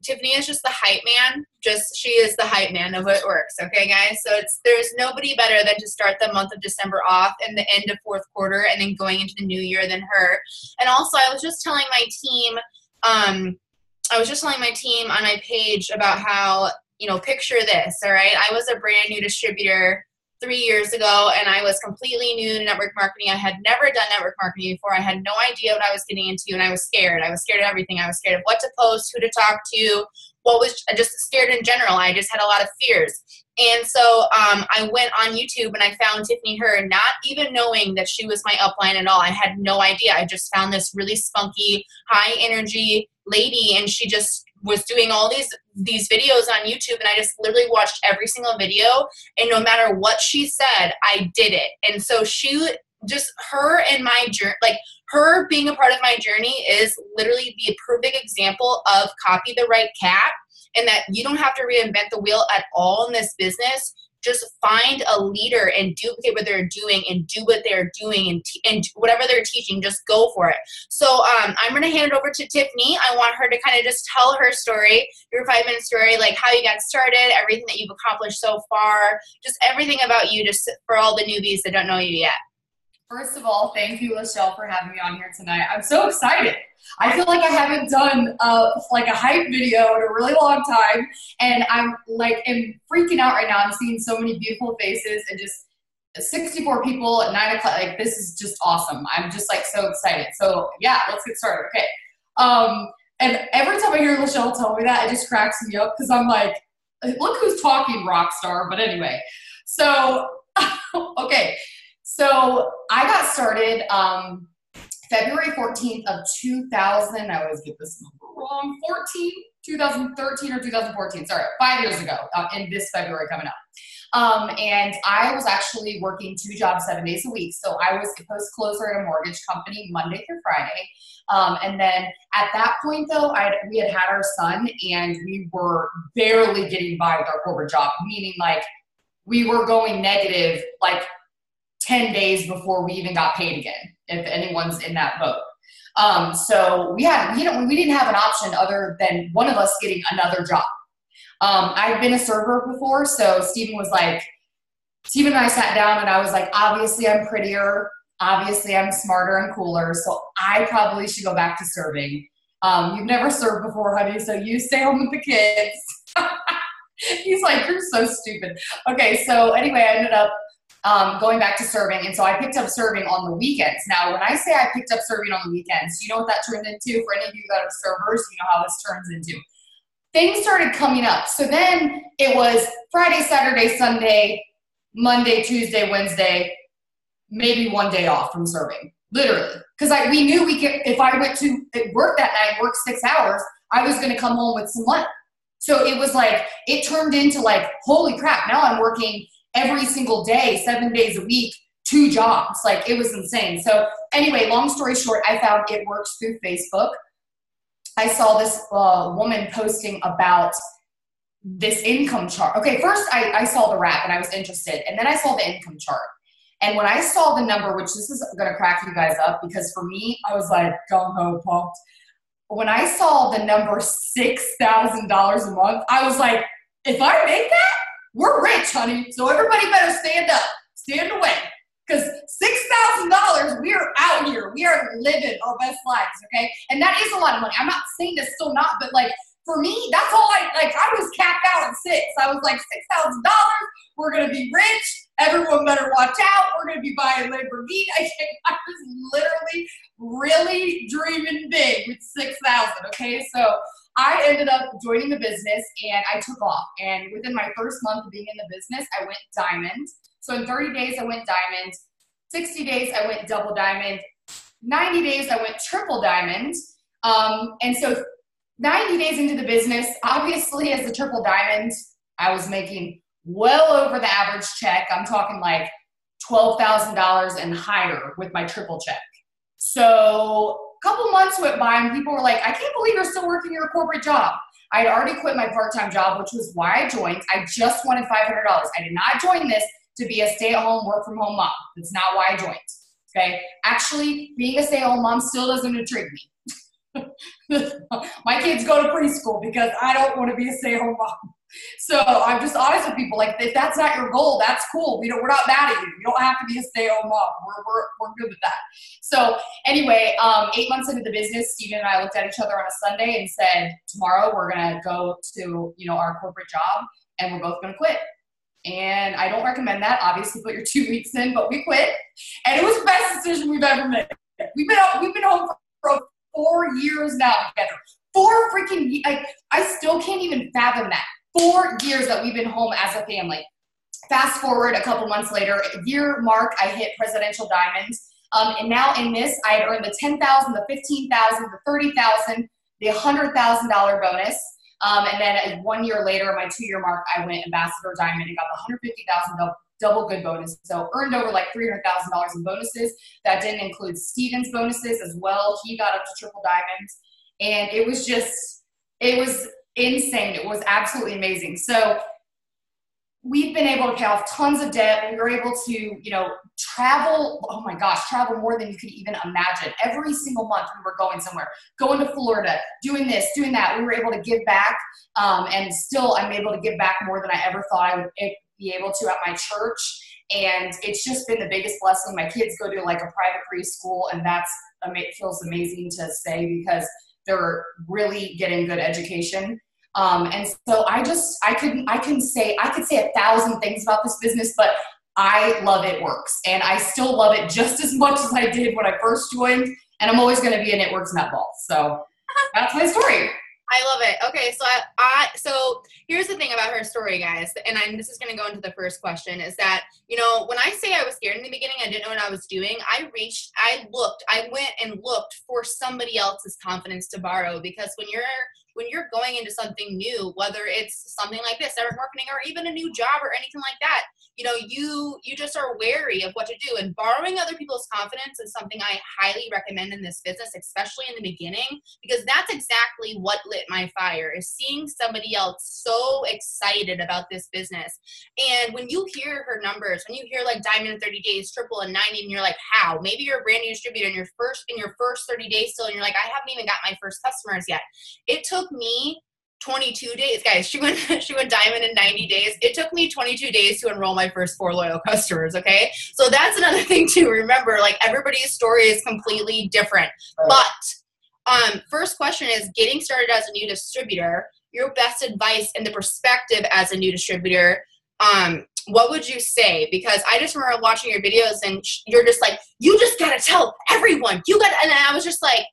Tiffany is just the hype man. She is the hype man of what works. Okay, guys. So there's nobody better than to start the month of December off and the end of fourth quarter and then going into the new year than her. And also, I was just telling my team, on my page about how, picture this. All right. I was a brand new distributor 3 years ago, and I was completely new to network marketing. I had never done network marketing before. I had no idea what I was getting into, and I was scared. I was scared of everything. I was scared of what to post, who to talk to, just scared in general. I just had a lot of fears. And so I went on YouTube and I found Tiffany Herr, not even knowing that she was my upline at all. I had no idea. I just found this really spunky, high energy lady, and she just was doing all these videos on YouTube, and I just literally watched every single video, and no matter what she said, I did it. And so her and my journey, like her being a part of my journey is literally the perfect example of copy the right cat, and that you don't have to reinvent the wheel at all in this business. Just find a leader and duplicate what they're doing and do what they're doing and whatever they're teaching, just go for it. So I'm going to hand it over to Tiffany. I want her to kind of just tell her story, your 5-minute story, like how you got started, everything that you've accomplished so far, just everything about you, just for all the newbies that don't know you yet. First of all, thank you, Lachelle, for having me on here tonight. I'm so excited. I feel like I haven't done like a hype video in a really long time, and I'm am freaking out right now. I'm seeing so many beautiful faces and just 64 people at 9 o'clock. Like, this is just awesome. I'm just like so excited. So yeah, let's get started. Okay. And every time I hear Lachelle tell me that, it just cracks me up because I'm like, look who's talking, rock star. But anyway, so okay. So I got started February 14th of 2000. I always get this number wrong. 2013 or 2014. Sorry, 5 years ago in this February coming up. And I was actually working 2 jobs 7 days a week. So I was a post closer at a mortgage company Monday through Friday. And then at that point, though, we had our son, and we were barely getting by with our corporate job, meaning like we were going negative like 10 days before we even got paid again, if anyone's in that boat. So we didn't have an option other than one of us getting another job. I've been a server before, so Steven and I sat down, and I was like, obviously I'm prettier, obviously I'm smarter and cooler, so I probably should go back to serving. You've never served before, honey, so you stay home with the kids. He's like, you're so stupid. Okay, so anyway, I ended up going back to serving, and so I picked up serving on the weekends. Now, when I say I picked up serving on the weekends, you know what that turned into? For any of you that are servers, you know how this turns into. Things started coming up. So then it was Friday, Saturday, Sunday, Monday, Tuesday, Wednesday, maybe one day off from serving, literally. Because we knew we could, if I went to work that night, work 6 hours, I was going to come home with some money. So it was like, it turned into like, holy crap, now I'm working every single day, 7 days a week, 2 jobs. Like, it was insane. So anyway, long story short, I found it works through Facebook. I saw this woman posting about this income chart. Okay, first I saw the wrap and I was interested, and then I saw the income chart. And when I saw the number, which this is gonna crack you guys up, because for me, I was like, gung-ho pumped. When I saw the number $6,000 a month, I was like, if I make that, we're rich, honey. So everybody better stand up, stand away. Because $6,000, we are out here. We are living our best lives, okay? And that is a lot of money. I'm not saying that's still not, but like, for me, that's all I was capped out at 6. I was like, $6,000, we're gonna be rich. Everyone better watch out. We're gonna be buying Lamborghini. I was literally really dreaming big with 6,000, okay? So I ended up joining the business, and I took off. And within my first month of being in the business, I went diamond. So in 30 days, I went diamond. 60 days, I went double diamond. 90 days, I went triple diamond. And so 90 days into the business, obviously as a triple diamond, I was making well over the average check. I'm talking like $12,000 and higher with my triple check. So a couple months went by, and people were like, I can't believe you're still working your corporate job. I had already quit my part-time job, which was why I joined. I just wanted $500. I did not join this to be a stay-at-home, work-from-home mom. That's not why I joined, okay? Actually, being a stay-at-home mom still doesn't intrigue me. My kids go to preschool because I don't want to be a stay-at-home mom. So I'm just honest with people. Like, if that's not your goal, that's cool. We're not mad at you. You don't have to be a stay-at-home mom. We're good with that. So anyway, 8 months into the business, Steven and I looked at each other on a Sunday and said, tomorrow we're gonna go to our corporate job and we're both gonna quit. And I don't recommend that. Obviously, put your 2 weeks in, but we quit, and it was the best decision we've ever made. We've been home for 4 years now together. 4 freaking, like, I still can't even fathom that. 4 years that we've been home as a family. Fast forward a couple months later, year mark, I hit presidential diamonds. And now in this, I had earned the $10,000, the $15,000, the $30,000, the $100,000 bonus. And then 1 year later, my 2-year mark, I went ambassador diamond and got the $150,000 double good bonus. So earned over like $300,000 in bonuses. That didn't include Steven's bonuses as well. He got up to triple diamonds. And it was insane. It was absolutely amazing. So we've been able to pay off tons of debt. We were able to, travel. Oh my gosh, travel more than you could even imagine. Every single month we were going somewhere, going to Florida, doing this, doing that. We were able to give back. And still I'm able to give back more than I ever thought I would be able to at my church. And it's just been the biggest blessing. My kids go to like a private preschool, and it feels amazing to say because they're really getting good education. And so I could say 1,000 things about this business, but I love it works. And I still love it just as much as I did when I first joined. And I'm always going to be an It Works nutball. So that's my story. I love it. Okay, so so here's the thing about her story, guys, and this is going to go into the first question, is that, when I say I was scared in the beginning, I didn't know what I was doing, I went and looked for somebody else's confidence to borrow, because when you're going into something new, whether it's something like this, network marketing, or even a new job or anything like that, you just are wary of what to do. And borrowing other people's confidence is something I highly recommend in this business, especially in the beginning, because that's exactly what lit my fire, is seeing somebody else so excited about this business. And when you hear her numbers, when you hear like diamond in 30 days, triple in 90, and you're like, how? Maybe you're a brand new distributor in your first 30 days still, and you're like, I haven't even got my first customers yet. It took me 22 days, guys. She went diamond in 90 days. It took me 22 days to enroll my first 4 loyal customers. Okay. So that's another thing to remember. Like, everybody's story is completely different. But first question is, getting started as a new distributor, your best advice and the perspective as a new distributor, what would you say? Because I just remember watching your videos and you're just like, you just got to tell everyone. And I was just like,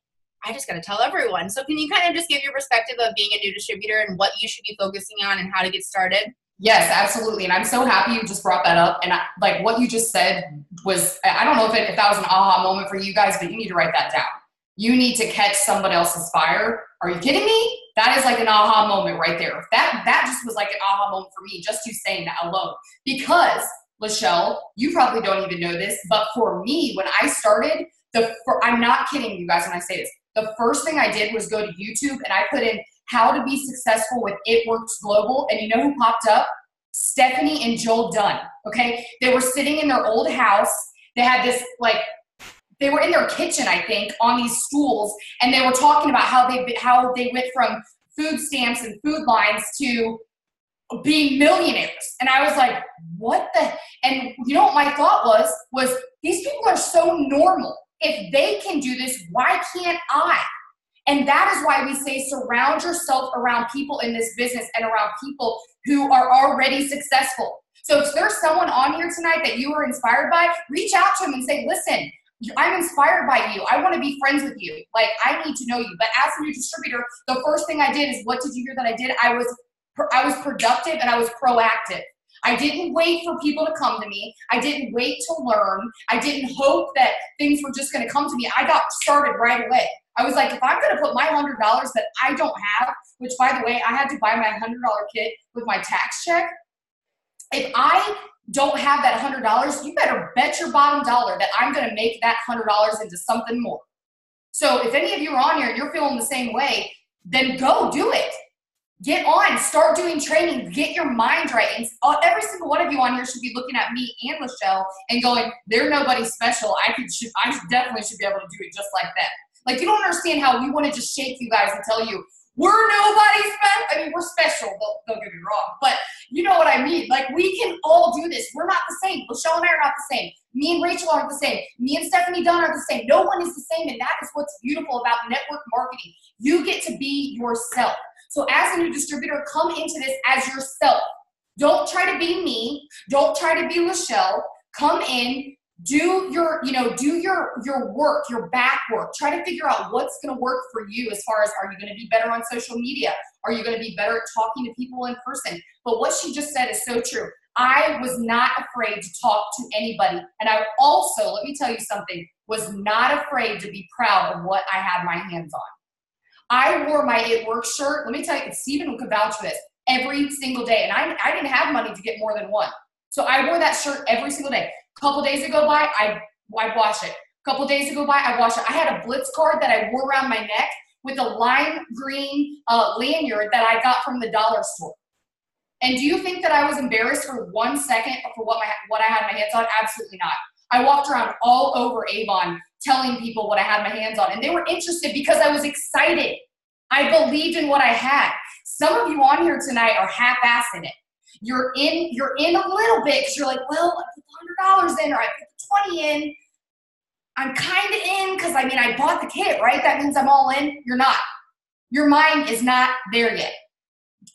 I just got to tell everyone. So can you kind of just give your perspective of being a new distributor and what you should be focusing on and how to get started? Yes, absolutely. And I'm so happy you just brought that up. And like what you just said was, I don't know if that was an aha moment for you guys, but you need to write that down. You need to catch someone else's fire. Are you kidding me? That is like an aha moment right there. That just was like an aha moment for me, just you saying that alone. Because, Lachelle, you probably don't even know this, but for me, when I started, I'm not kidding you guys when I say this. The first thing I did was go to YouTube and I put in how to be successful with It Works Global. And you know who popped up? Stephanie and Joel Dunn. Okay. They were sitting in their old house. They had this, they were in their kitchen, I think, on these stools. And they were talking about how they went from food stamps and food lines to being millionaires. And I was like, what the? And you know what my thought was these people are so normal. If they can do this, why can't I? And that is why we say surround yourself around people in this business and around people who are already successful. So if there's someone on here tonight that you were inspired by, reach out to them and say, listen, I'm inspired by you. I want to be friends with you. Like, I need to know you. But as a new distributor, the first thing I did is, what did you hear that I did? I was productive and I was proactive. I didn't wait for people to come to me. I didn't wait to learn. I didn't hope that things were just going to come to me. I got started right away. I was like, if I'm going to put my $100 that I don't have, which, by the way, I had to buy my $100 kit with my tax check. If I don't have that $100, you better bet your bottom dollar that I'm going to make that $100 into something more. So if any of you are on here and you're feeling the same way, then go do it. Get on, start doing training, get your mind right. And every single one of you on here should be looking at me and Lachelle and going, they're nobody special. I definitely should be able to do it just like that. Like, you don't understand how we want to just shake you guys and tell you, we're nobody special. I mean, we're special, don't get me wrong. But you know what I mean. Like, we can all do this. We're not the same. Michelle and I are not the same. Me and Rachel aren't the same. Me and Stephanie Dunn are the same. No one is the same, and that is what's beautiful about network marketing. You get to be yourself. So as a new distributor, come into this as yourself. Don't try to be me. Don't try to be Lachelle. Come in. Do your work, your back work. Try to figure out what's going to work for you as far as, are you going to be better on social media? Are you going to be better at talking to people in person? But what she just said is so true. I was not afraid to talk to anybody. And I also, let me tell you something, was not afraid to be proud of what I had my hands on. I wore my It Works shirt. Let me tell you, Stephen could vouch for this, every single day. And I didn't have money to get more than one. So I wore that shirt every single day. Couple days ago by, I wash it. Couple days ago by, I wash it. I had a Blitz card that I wore around my neck with a lime green lanyard that I got from the dollar store. And do you think that I was embarrassed for 1 second for what I had my hands on? Absolutely not. I walked around all over Avon telling people what I had my hands on, and they were interested because I was excited. I believed in what I had. Some of you on here tonight are half-assing it. You're in a little bit because you're like, well, I put the $100 in, or I put the 20 in. I'm kind of in because, I mean, I bought the kit, right? That means I'm all in. You're not. Your mind is not there yet.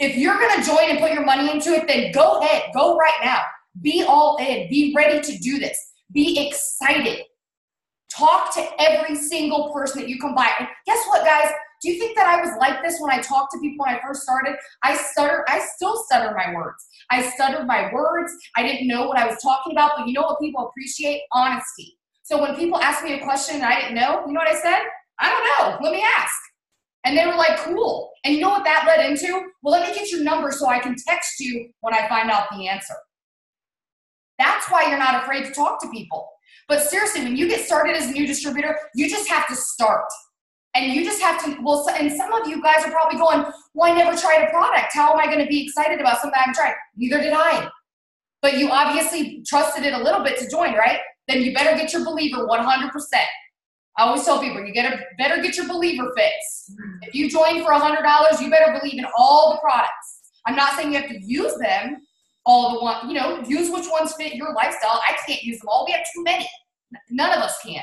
If you're going to join and put your money into it, then go ahead. Go right now. Be all in. Be ready to do this. Be excited. Talk to every single person that you come by. And guess what, guys? Do you think that I was like this when I talked to people when I first started? I still stutter my words. I stuttered my words. I didn't know what I was talking about, but you know what people appreciate? Honesty. So when people ask me a question and I didn't know, you know what I said? I don't know. Let me ask. And they were like, cool. And you know what that led into? Well, let me get your number so I can text you when I find out the answer. That's why you're not afraid to talk to people. But seriously, when you get started as a new distributor, you just have to start. And you just have to, well, and some of you guys are probably going, well, I never tried a product. How am I going to be excited about something I haven't tried? Neither did I. But you obviously trusted it a little bit to join, right? Then you better get your believer 100%. I always tell people, better get your believer fix. If you join for $100, you better believe in all the products. I'm not saying you have to use them, all the one, use which ones fit your lifestyle. I can't use them all. We have too many. None of us can.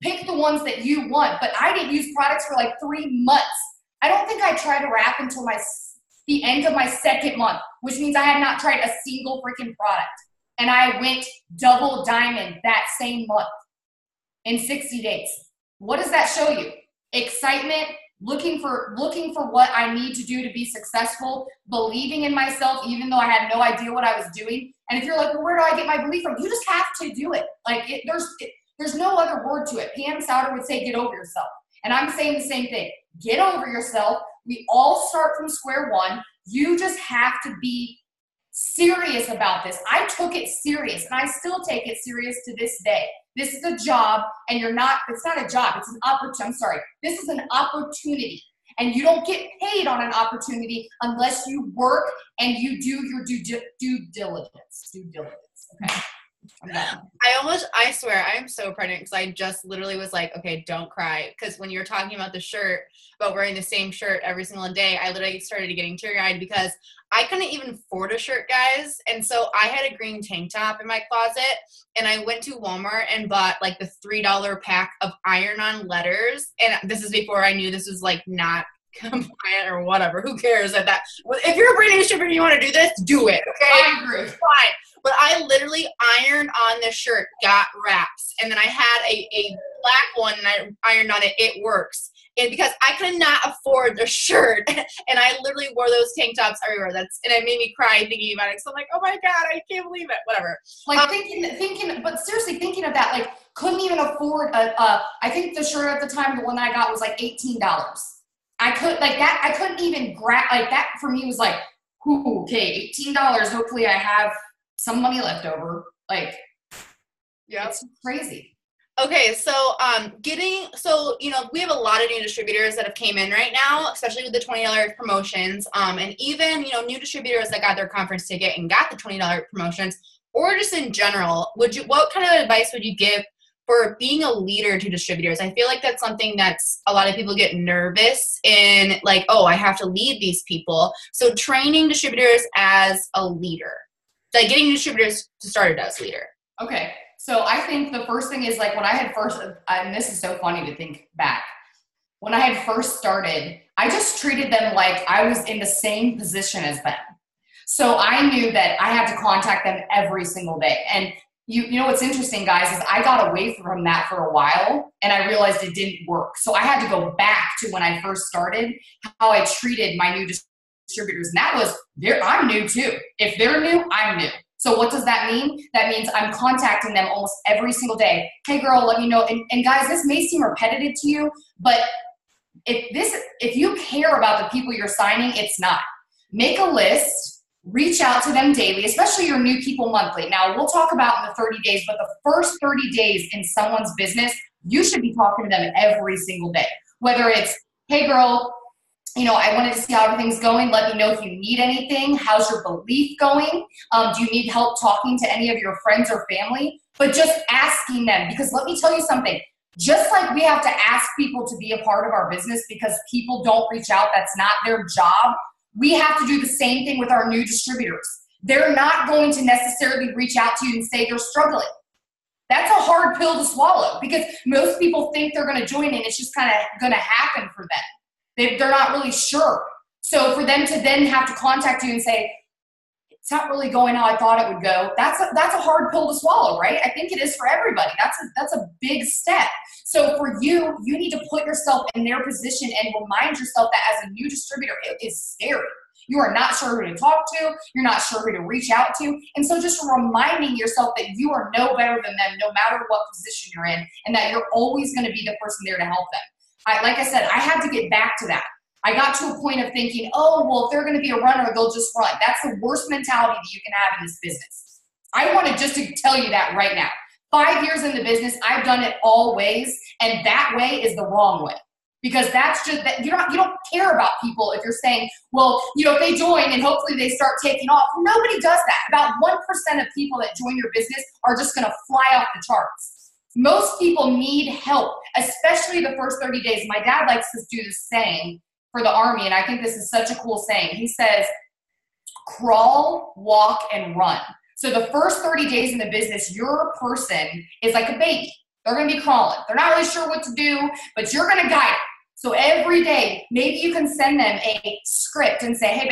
Pick the ones that you want. But I didn't use products for like 3 months. I don't think I tried a wrap until the end of my second month, which means I had not tried a single freaking product. And I went double diamond that same month in 60 days. What does that show you? Excitement, looking for what I need to do to be successful, believing in myself even though I had no idea what I was doing. And if you're like, well, where do I get my belief from? You just have to do it. There's no other word to it. Pam Souter would say, get over yourself. And I'm saying the same thing. Get over yourself. We all start from square one. You just have to be serious about this. I took it serious, and I still take it serious to this day. This is a job, and it's not a job. It's an opportunity. I'm sorry. This is an opportunity. And you don't get paid on an opportunity unless you work and you do your due diligence. Okay. I swear, I'm so pregnant because I just literally was like, okay, don't cry. Because when you were talking about the shirt, about wearing the same shirt every single day, I literally started getting teary-eyed because I couldn't even afford a shirt, guys. And so I had a green tank top in my closet, and I went to Walmart and bought like the $3 pack of iron-on letters. And this is before I knew this was like not compliant or whatever. Who cares at that? If you're a brand new distributor and you want to do this, do it. Okay, I agree. Fine. But I literally ironed on the shirt, got wraps, and then I had a black one and I ironed on it. It works. And because I could not afford the shirt, and I literally wore those tank tops everywhere. And it made me cry thinking about it. So I'm like, oh my God, I can't believe it. Whatever. Like thinking, but seriously thinking of that, like couldn't even afford I think the shirt at the time, the one that I got was like $18. I couldn't even grab, like that for me was like, ooh, okay, $18. Hopefully I have some money left over. Like, yeah, it's crazy. Okay, so we have a lot of new distributors that have came in right now, especially with the $20 promotions, and even new distributors that got their conference ticket and got the $20 promotions, or just in general. What kind of advice would you give for being a leader to distributors? I feel like that's something that's a lot of people get nervous in, like, oh, I have to lead these people. So training distributors as a leader, like getting distributors to start as leader. Okay. So I think the first thing is like when I had first, and this is so funny to think back, when I had first started, I just treated them like I was in the same position as them. So I knew that I had to contact them every single day. And you know what's interesting, guys, is I got away from that for a while and I realized it didn't work. So I had to go back to when I first started, how I treated my new distributors. And that was, I'm new too. If they're new, I'm new. So what does that mean? That means I'm contacting them almost every single day. Hey girl, let me know. And guys, this may seem repetitive to you, but if you care about the people you're signing, it's not. Make a list, reach out to them daily, especially your new people monthly. Now we'll talk about in the 30 days, but the first 30 days in someone's business, you should be talking to them every single day. Whether it's, hey girl, I wanted to see how everything's going. Let me know if you need anything. How's your belief going? Do you need help talking to any of your friends or family? But just asking them, because let me tell you something, just like we have to ask people to be a part of our business because people don't reach out, that's not their job, we have to do the same thing with our new distributors. They're not going to necessarily reach out to you and say they're struggling. That's a hard pill to swallow because most people think they're going to join and it's just kind of going to happen for them. They're not really sure. So for them to then have to contact you and say, it's not really going how I thought it would go, that's a hard pill to swallow, right? I think it is for everybody. That's a big step. So for you, you need to put yourself in their position and remind yourself that as a new distributor, it is scary. You are not sure who to talk to. You're not sure who to reach out to. And so just reminding yourself that you are no better than them, no matter what position you're in, and that you're always going to be the person there to help them. Like I said, I had to get back to that. I got to a point of thinking, oh, well, if they're going to be a runner, they'll just run. That's the worst mentality that you can have in this business. I wanted just to tell you that right now. 5 years in the business, I've done it all ways, and that way is the wrong way. Because that's just that you don't care about people if you're saying, well, if they join and hopefully they start taking off. Nobody does that. About 1% of people that join your business are just going to fly off the charts. Most people need help, especially the first 30 days. My dad likes to do this saying for the Army, and I think this is such a cool saying. He says, crawl, walk, and run. So the first 30 days in the business, your person is like a baby. They're going to be crawling. They're not really sure what to do, but you're going to guide them. So every day, maybe you can send them a script and say, hey,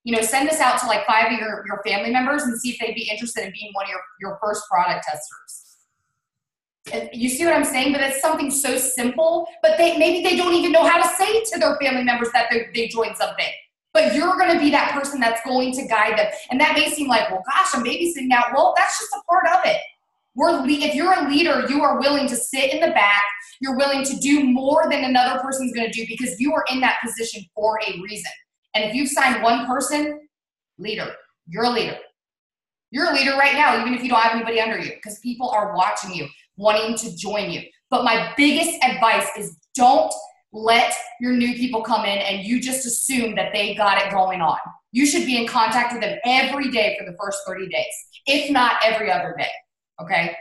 babe, send this out to like 5 of your family members and see if they'd be interested in being one of your first product testers. You see what I'm saying? But it's something so simple, but maybe they don't even know how to say to their family members that they joined something. But you're going to be that person that's going to guide them. And that may seem like, well, gosh, I'm babysitting now. Well, that's just a part of it. If you're a leader, you are willing to sit in the back. You're willing to do more than another person's going to do because you are in that position for a reason. And if you've signed one person, leader, you're a leader. You're a leader right now, even if you don't have anybody under you, because people are watching you, wanting to join you. But my biggest advice is don't let your new people come in and you just assume that they got it going on. You should be in contact with them every day for the first 30 days, if not every other day, okay?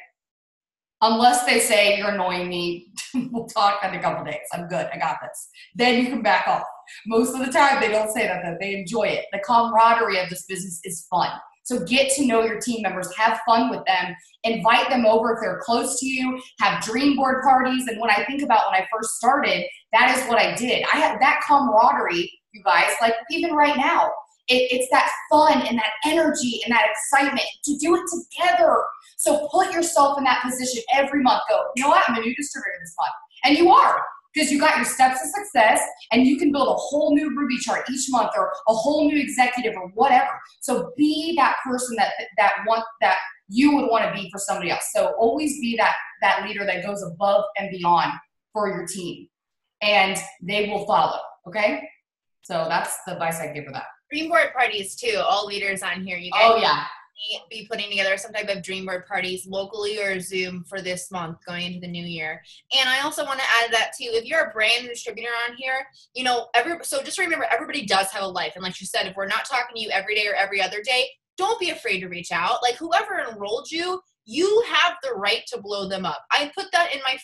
Unless they say, you're annoying me, we'll talk in a couple days. I'm good, I got this. Then you can back off. Most of the time, they don't say that, though. They enjoy it. The camaraderie of this business is fun. So get to know your team members, have fun with them, invite them over if they're close to you, have dream board parties. And when I think about when I first started, that is what I did. I had that camaraderie, you guys, like even right now. It's that fun and that energy and that excitement to do it together. So put yourself in that position every month. Go, you know what? I'm a new distributor this month. And you are, because you got your steps to success and you can build a whole new Ruby chart each month or a whole new executive or whatever. So be that person that you would want to be for somebody else. So always be that leader that goes above and beyond for your team. And they will follow, okay? So that's the advice I give for that. Dream board parties too. All leaders on here, you guys be putting together some type of dream board parties locally or Zoom for this month going into the new year. And I also want to add that too, if you're a brand distributor on here, so just remember everybody does have a life. And like you said, if we're not talking to you every day or every other day, don't be afraid to reach out. Like whoever enrolled you, you have the right to blow them up. I put that in my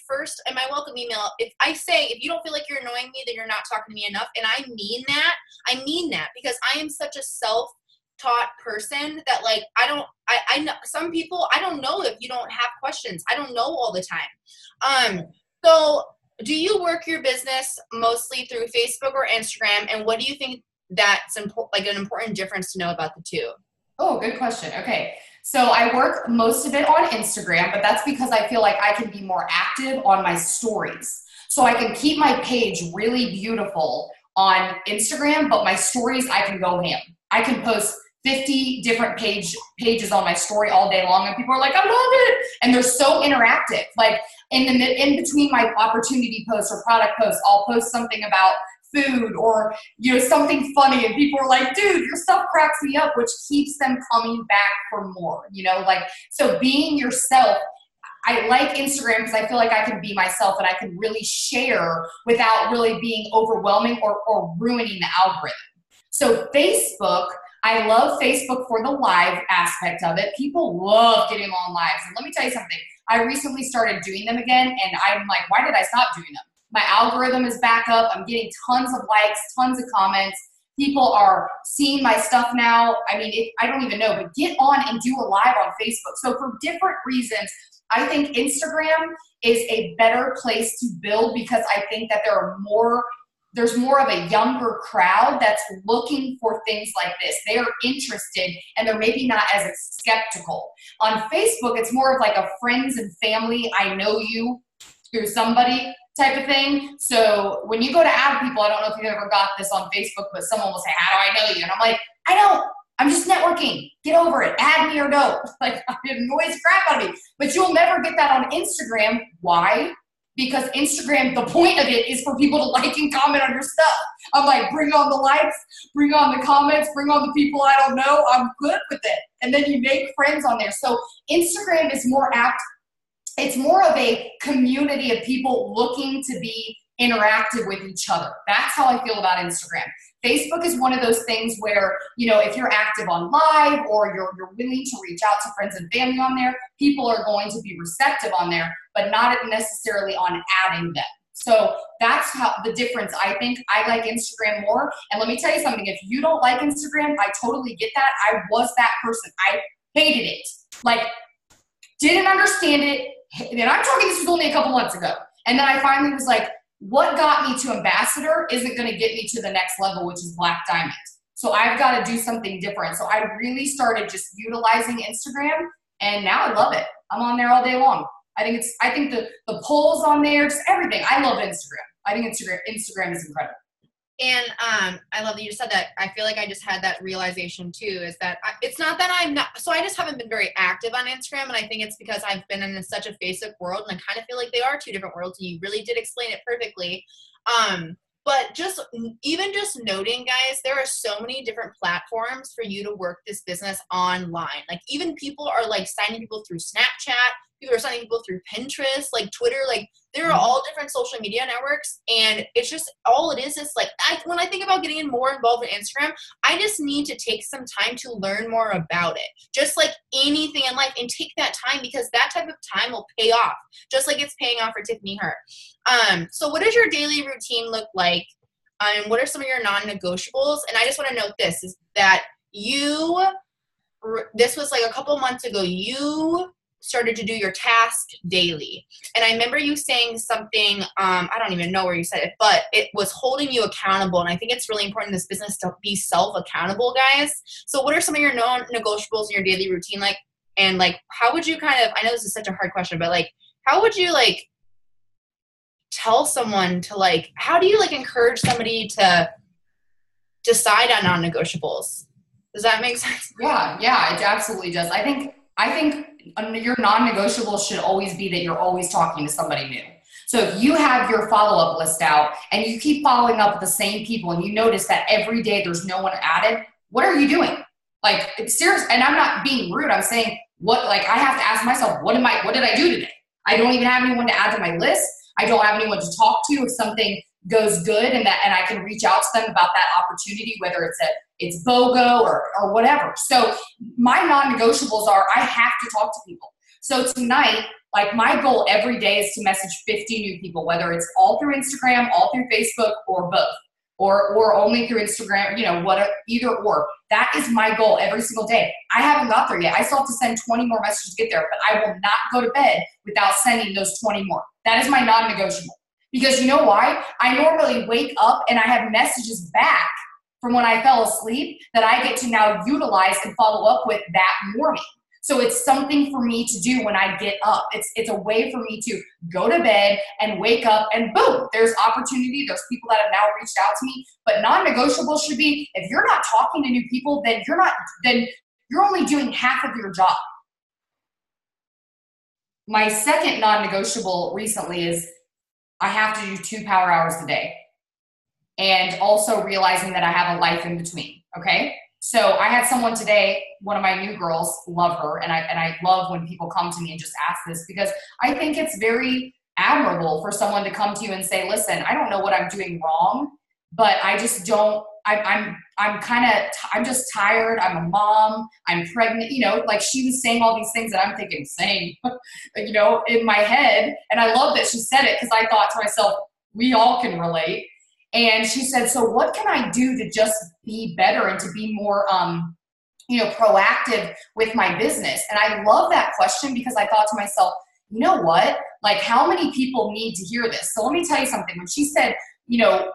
welcome email. If I say, if you don't feel like you're annoying me, then you're not talking to me enough. And I mean that because I am such a self-taught person that like, I know some people, I don't know if you don't have questions. I don't know all the time. So do you work your business mostly through Facebook or Instagram? And what do you think that's like an important difference to know about the two? Oh, good question. Okay. So I work most of it on Instagram, but that's because I feel like I can be more active on my stories. So I can keep my page really beautiful on Instagram, but my stories, I can go ham. I can post 50 different pages on my story all day long, and people are like, I love it. And they're so interactive. Like in between my opportunity posts or product posts, I'll post something about food or something funny, and people are like, dude, your stuff cracks me up, which keeps them coming back for more. Like, so being yourself, I like Instagram because I feel like I can be myself and I can really share without really being overwhelming or ruining the algorithm. So Facebook, I love Facebook for the live aspect of it. People love getting on lives. And let me tell you something. I recently started doing them again, and I'm like, why did I stop doing them? My algorithm is back up. I'm getting tons of likes, tons of comments. People are seeing my stuff now. I mean, I don't even know, but get on and do a live on Facebook. So for different reasons, I think Instagram is a better place to build because I think that there's more of a younger crowd that's looking for things like this. They are interested and they're maybe not as skeptical. On Facebook, it's more of like a friends and family, I know you through somebody type of thing. So when you go to add people, I don't know if you've ever got this on Facebook, but someone will say, how do I know you? And I'm like, I don't. I'm just networking. Get over it. Add me or don't. Like, it annoys the crap out of me. But you'll never get that on Instagram. Why? Because Instagram, the point of it is for people to like and comment on your stuff. I'm like, bring on the likes, bring on the comments, bring on the people I don't know. I'm good with it. And then you make friends on there. So Instagram is more apt. It's more of a community of people looking to be interactive with each other. That's how I feel about Instagram. Facebook is one of those things where, if you're active on live or you're willing to reach out to friends and family on there, people are going to be receptive on there, but not necessarily on adding them. So that's how the difference. I think I like Instagram more. And let me tell you something. If you don't like Instagram, I totally get that. I was that person. I hated it. Like, didn't understand it. And I'm talking, this was only a couple months ago. And then I finally was like, what got me to ambassador isn't going to get me to the next level, which is black diamond. So I've got to do something different. So I really started just utilizing Instagram, and now I love it. I'm on there all day long. I think the polls on there, just everything. I love Instagram. I think Instagram is incredible. And I love that you said that. I feel like I just had that realization too, is that it's not that I'm not, so I just haven't been very active on Instagram. And I think it's because I've been in such a Facebook world, and I kind of feel like they are two different worlds. And you really did explain it perfectly. But even just noting, guys, there are so many different platforms for you to work this business online. Like, even people are like signing people through Snapchat. People are signing people through Pinterest, like Twitter. Like, there are all different social media networks, and it's just all it is like, when I think about getting more involved in Instagram, I just need to take some time to learn more about it, just like anything in life, and take that time, because that type of time will pay off, just like it's paying off for Tiffany Herr. So what does your daily routine look like? What are some of your non-negotiables? And I just want to note this, is that this was like a couple months ago, you started to do your task daily. And I remember you saying something, I don't even know where you said it, but it was holding you accountable. And I think it's really important in this business to be self-accountable, guys. So what are some of your non-negotiables in your daily routine like? And like, how would you I know this is such a hard question, but like, how would you like tell someone to like, how do you like encourage somebody to decide on non-negotiables? Does that make sense? Yeah, it absolutely does. I think your non-negotiables should always be that you're always talking to somebody new. So if you have your follow-up list out and you keep following up with the same people, and you notice that every day there's no one added, what are you doing? Like, it's serious. And I'm not being rude. I'm saying I have to ask myself, what did I do today? I don't even have anyone to add to my list. I don't have anyone to talk to if something goes good, and I can reach out to them about that opportunity, whether it's BOGO or whatever. So my non-negotiables are, I have to talk to people. So tonight, like my goal every day is to message 50 new people, whether it's all through Instagram, all through Facebook, or both, or only through Instagram, either or. That is my goal every single day. I haven't got there yet. I still have to send 20 more messages to get there, but I will not go to bed without sending those 20 more. That is my non-negotiable. Because you know why? I normally wake up and I have messages back from when I fell asleep that I get to now utilize and follow up with that morning. So it's something for me to do when I get up. It's a way for me to go to bed and wake up and boom, there's opportunity. There's people that have now reached out to me. But non-negotiable should be, if you're not talking to new people, then you're only doing half of your job. My second non-negotiable recently is I have to do 2 power hours a day. And also realizing that I have a life in between, okay? So I had someone today, one of my new girls, love her, and I love when people come to me and just ask this because I think it's very admirable for someone to come to you and say, listen, I don't know what I'm doing wrong, but I just don't, I'm just tired, I'm a mom, I'm pregnant, like she was saying all these things that I'm thinking, same, in my head, and I love that she said it because I thought to myself, we all can relate. And she said, so what can I do to just be better and to be more, proactive with my business? And I love that question because I thought to myself, you know what? Like how many people need to hear this? So let me tell you something. When she said,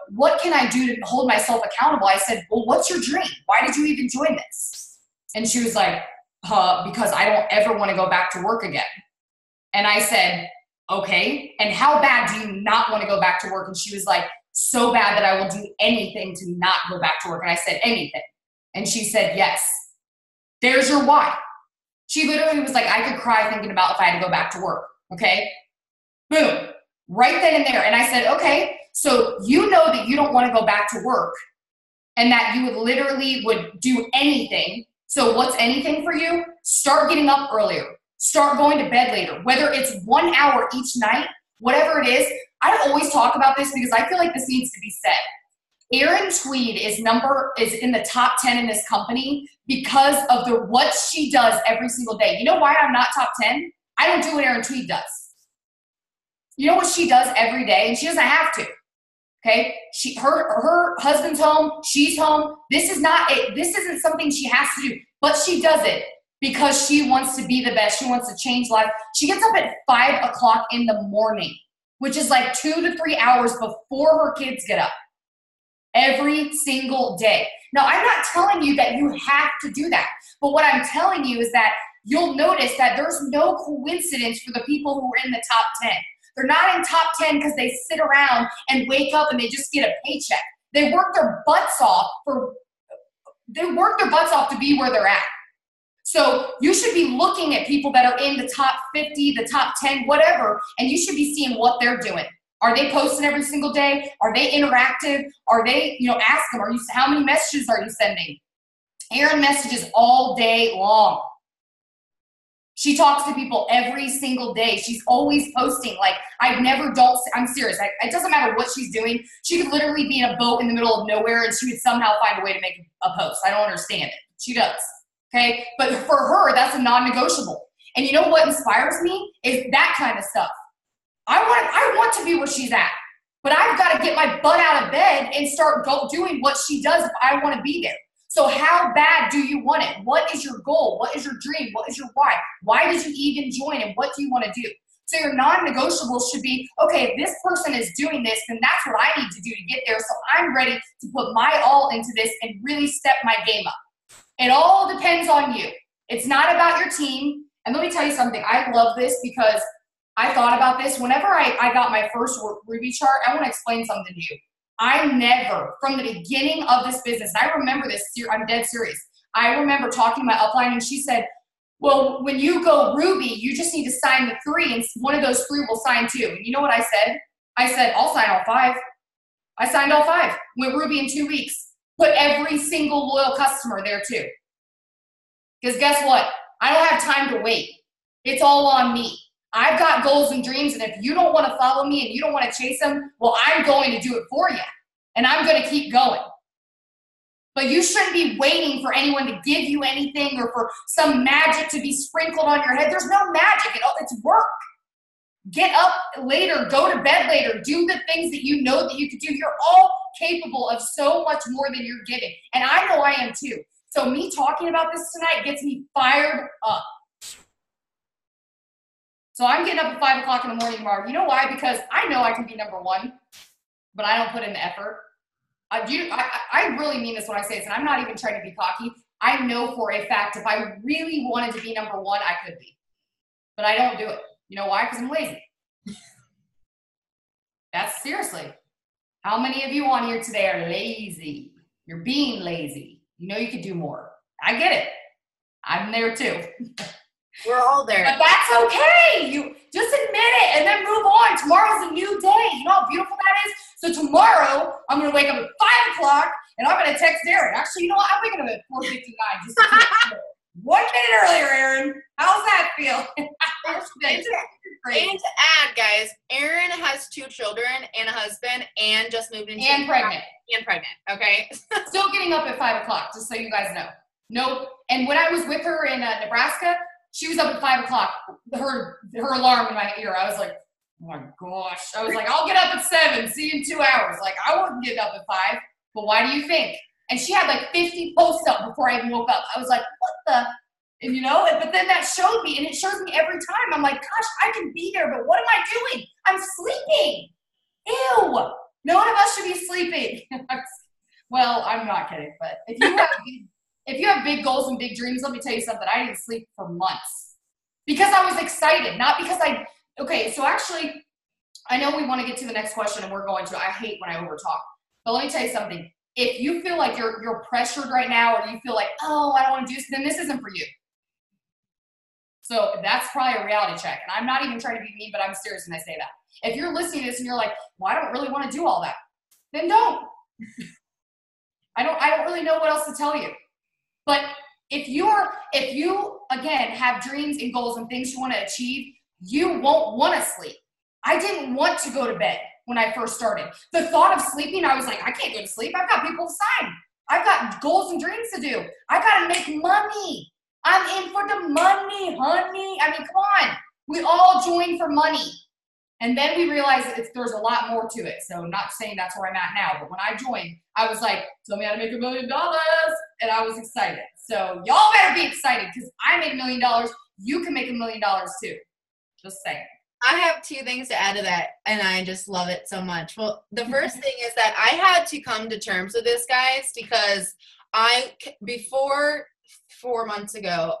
what can I do to hold myself accountable? I said, well, what's your dream? Why did you even join this? And she was like, because I don't ever want to go back to work again. And I said, okay. And how bad do you not want to go back to work? And she was like, so bad that I will do anything to not go back to work. And I said, anything. And she said, yes. There's your why. She literally was like, I could cry thinking about if I had to go back to work. Okay. Boom. Right then and there. And I said, okay, so you know that you don't want to go back to work and that you would do anything. So what's anything for you? Start getting up earlier. Start going to bed later. Whether it's 1 hour each night, whatever it is. I always talk about this because I feel like this needs to be said. Erin Tweed is in the top 10 in this company because of what she does every single day. You know why I'm not top 10? I don't do what Erin Tweed does. You know what she does every day? And she doesn't have to. Okay? Her husband's home, she's home. This isn't something she has to do, but she does it because she wants to be the best. She wants to change life. She gets up at 5 o'clock in the morning, which is like 2 to 3 hours before her kids get up every single day. Now, I'm not telling you that you have to do that, but what I'm telling you is that you'll notice that there's no coincidence for the people who are in the top 10. They're not in top 10 because they sit around and wake up and they just get a paycheck. They work their butts off to be where they're at. So you should be looking at people that are in the top 50, the top 10, whatever, and you should be seeing what they're doing. Are they posting every single day? Are they interactive? Are they, ask them, how many messages are you sending? Erin messages all day long. She talks to people every single day. She's always posting. Like, I'm serious. It doesn't matter what she's doing. She could literally be in a boat in the middle of nowhere and she would somehow find a way to make a post. I don't understand it. She does. Okay, but for her, that's a non-negotiable. And you know what inspires me is that kind of stuff. I want to be where she's at, but I've got to get my butt out of bed and start doing what she does if I want to be there. So how bad do you want it? What is your goal? What is your dream? What is your why? Why did you even join and what do you want to do? So your non-negotiables should be, okay, if this person is doing this, then that's what I need to do to get there. So I'm ready to put my all into this and really step my game up. It all depends on you. It's not about your team. And let me tell you something. I love this because I thought about this. Whenever I got my first Ruby chart, I want to explain something to you. I never, from the beginning of this business, and I remember this, I'm dead serious. I remember talking to my upline and she said, well, when you go Ruby, you just need to sign the 3 and one of those 3 will sign too. And you know what I said? I said, I'll sign all 5. I signed all 5. Went Ruby in 2 weeks. Put every single loyal customer there too. Because guess what? I don't have time to wait. It's all on me. I've got goals and dreams, and if you don't want to follow me and you don't want to chase them, well, I'm going to do it for you. And I'm going to keep going. But you shouldn't be waiting for anyone to give you anything or for some magic to be sprinkled on your head. There's no magic. It's work. Get up later, go to bed later, do the things that you know that you could do. You're all capable of so much more than you're giving. And I know I am too. So me talking about this tonight gets me fired up. So I'm getting up at 5 o'clock in the morning tomorrow. You know why? Because I know I can be number one, but I don't put in the effort. I really mean this when I say this, and I'm not even trying to be cocky. I know for a fact if I really wanted to be number one, I could be. But I don't do it. You know why? Because I'm lazy. That's seriously. How many of you on here today are lazy? You're being lazy. You know you could do more. I get it. I'm there too. We're all there. But that's okay. You just admit it and then move on. Tomorrow's a new day. You know how beautiful that is? So tomorrow, I'm going to wake up at 5 o'clock and I'm going to text Aaron. Actually, you know what? I'm waking up at 4:59 just to keep it 1 minute earlier, Aaron. How's that feel? And to add, guys, Aaron has 2 children and a husband and just moved into and pregnant. And pregnant, okay? Still getting up at 5 o'clock, just so you guys know. Nope. And when I was with her in Nebraska, she was up at 5 o'clock. Her alarm in my ear. I was like, oh my gosh. I was like, I'll get up at 7. See you in 2 hours. Like, I wouldn't get up at 5. But why do you think? And she had like 50 posts up before I even woke up. I was like, what the? And you know, but then that showed me, and it shows me every time. I'm like, gosh, I can be there, but what am I doing? I'm sleeping. Ew. None of us should be sleeping. Well, I'm not kidding, but if you have big goals and big dreams, let me tell you something. I didn't sleep for months because I was excited, not because okay, so actually, I know we want to get to the next question, and we're going to. I hate when I overtalk. But let me tell you something. If you feel like you're pressured right now, or you feel like, oh, I don't want to do this, then this isn't for you. So that's probably a reality check. And I'm not even trying to be mean, but I'm serious when I say that. If you're listening to this and you're like, well, I don't really want to do all that, then don't. I don't really know what else to tell you. But if you again have dreams and goals and things you want to achieve, you won't want to sleep. I didn't want to go to bed when I first started. The thought of sleeping, I was like, I can't go to sleep. I've got people to sign. I've got goals and dreams to do. I got to make money. I'm in for the money, honey. I mean, come on. We all join for money. And then we realized that there's a lot more to it. So not saying that's where I'm at now, but when I joined, I was like, tell me how to make $1 million. And I was excited. So y'all better be excited because I made $1 million. You can make $1 million too. Just saying. I have 2 things to add to that, and I just love it so much. Well, the first thing is that I had to come to terms with this, guys, because before 4 months ago,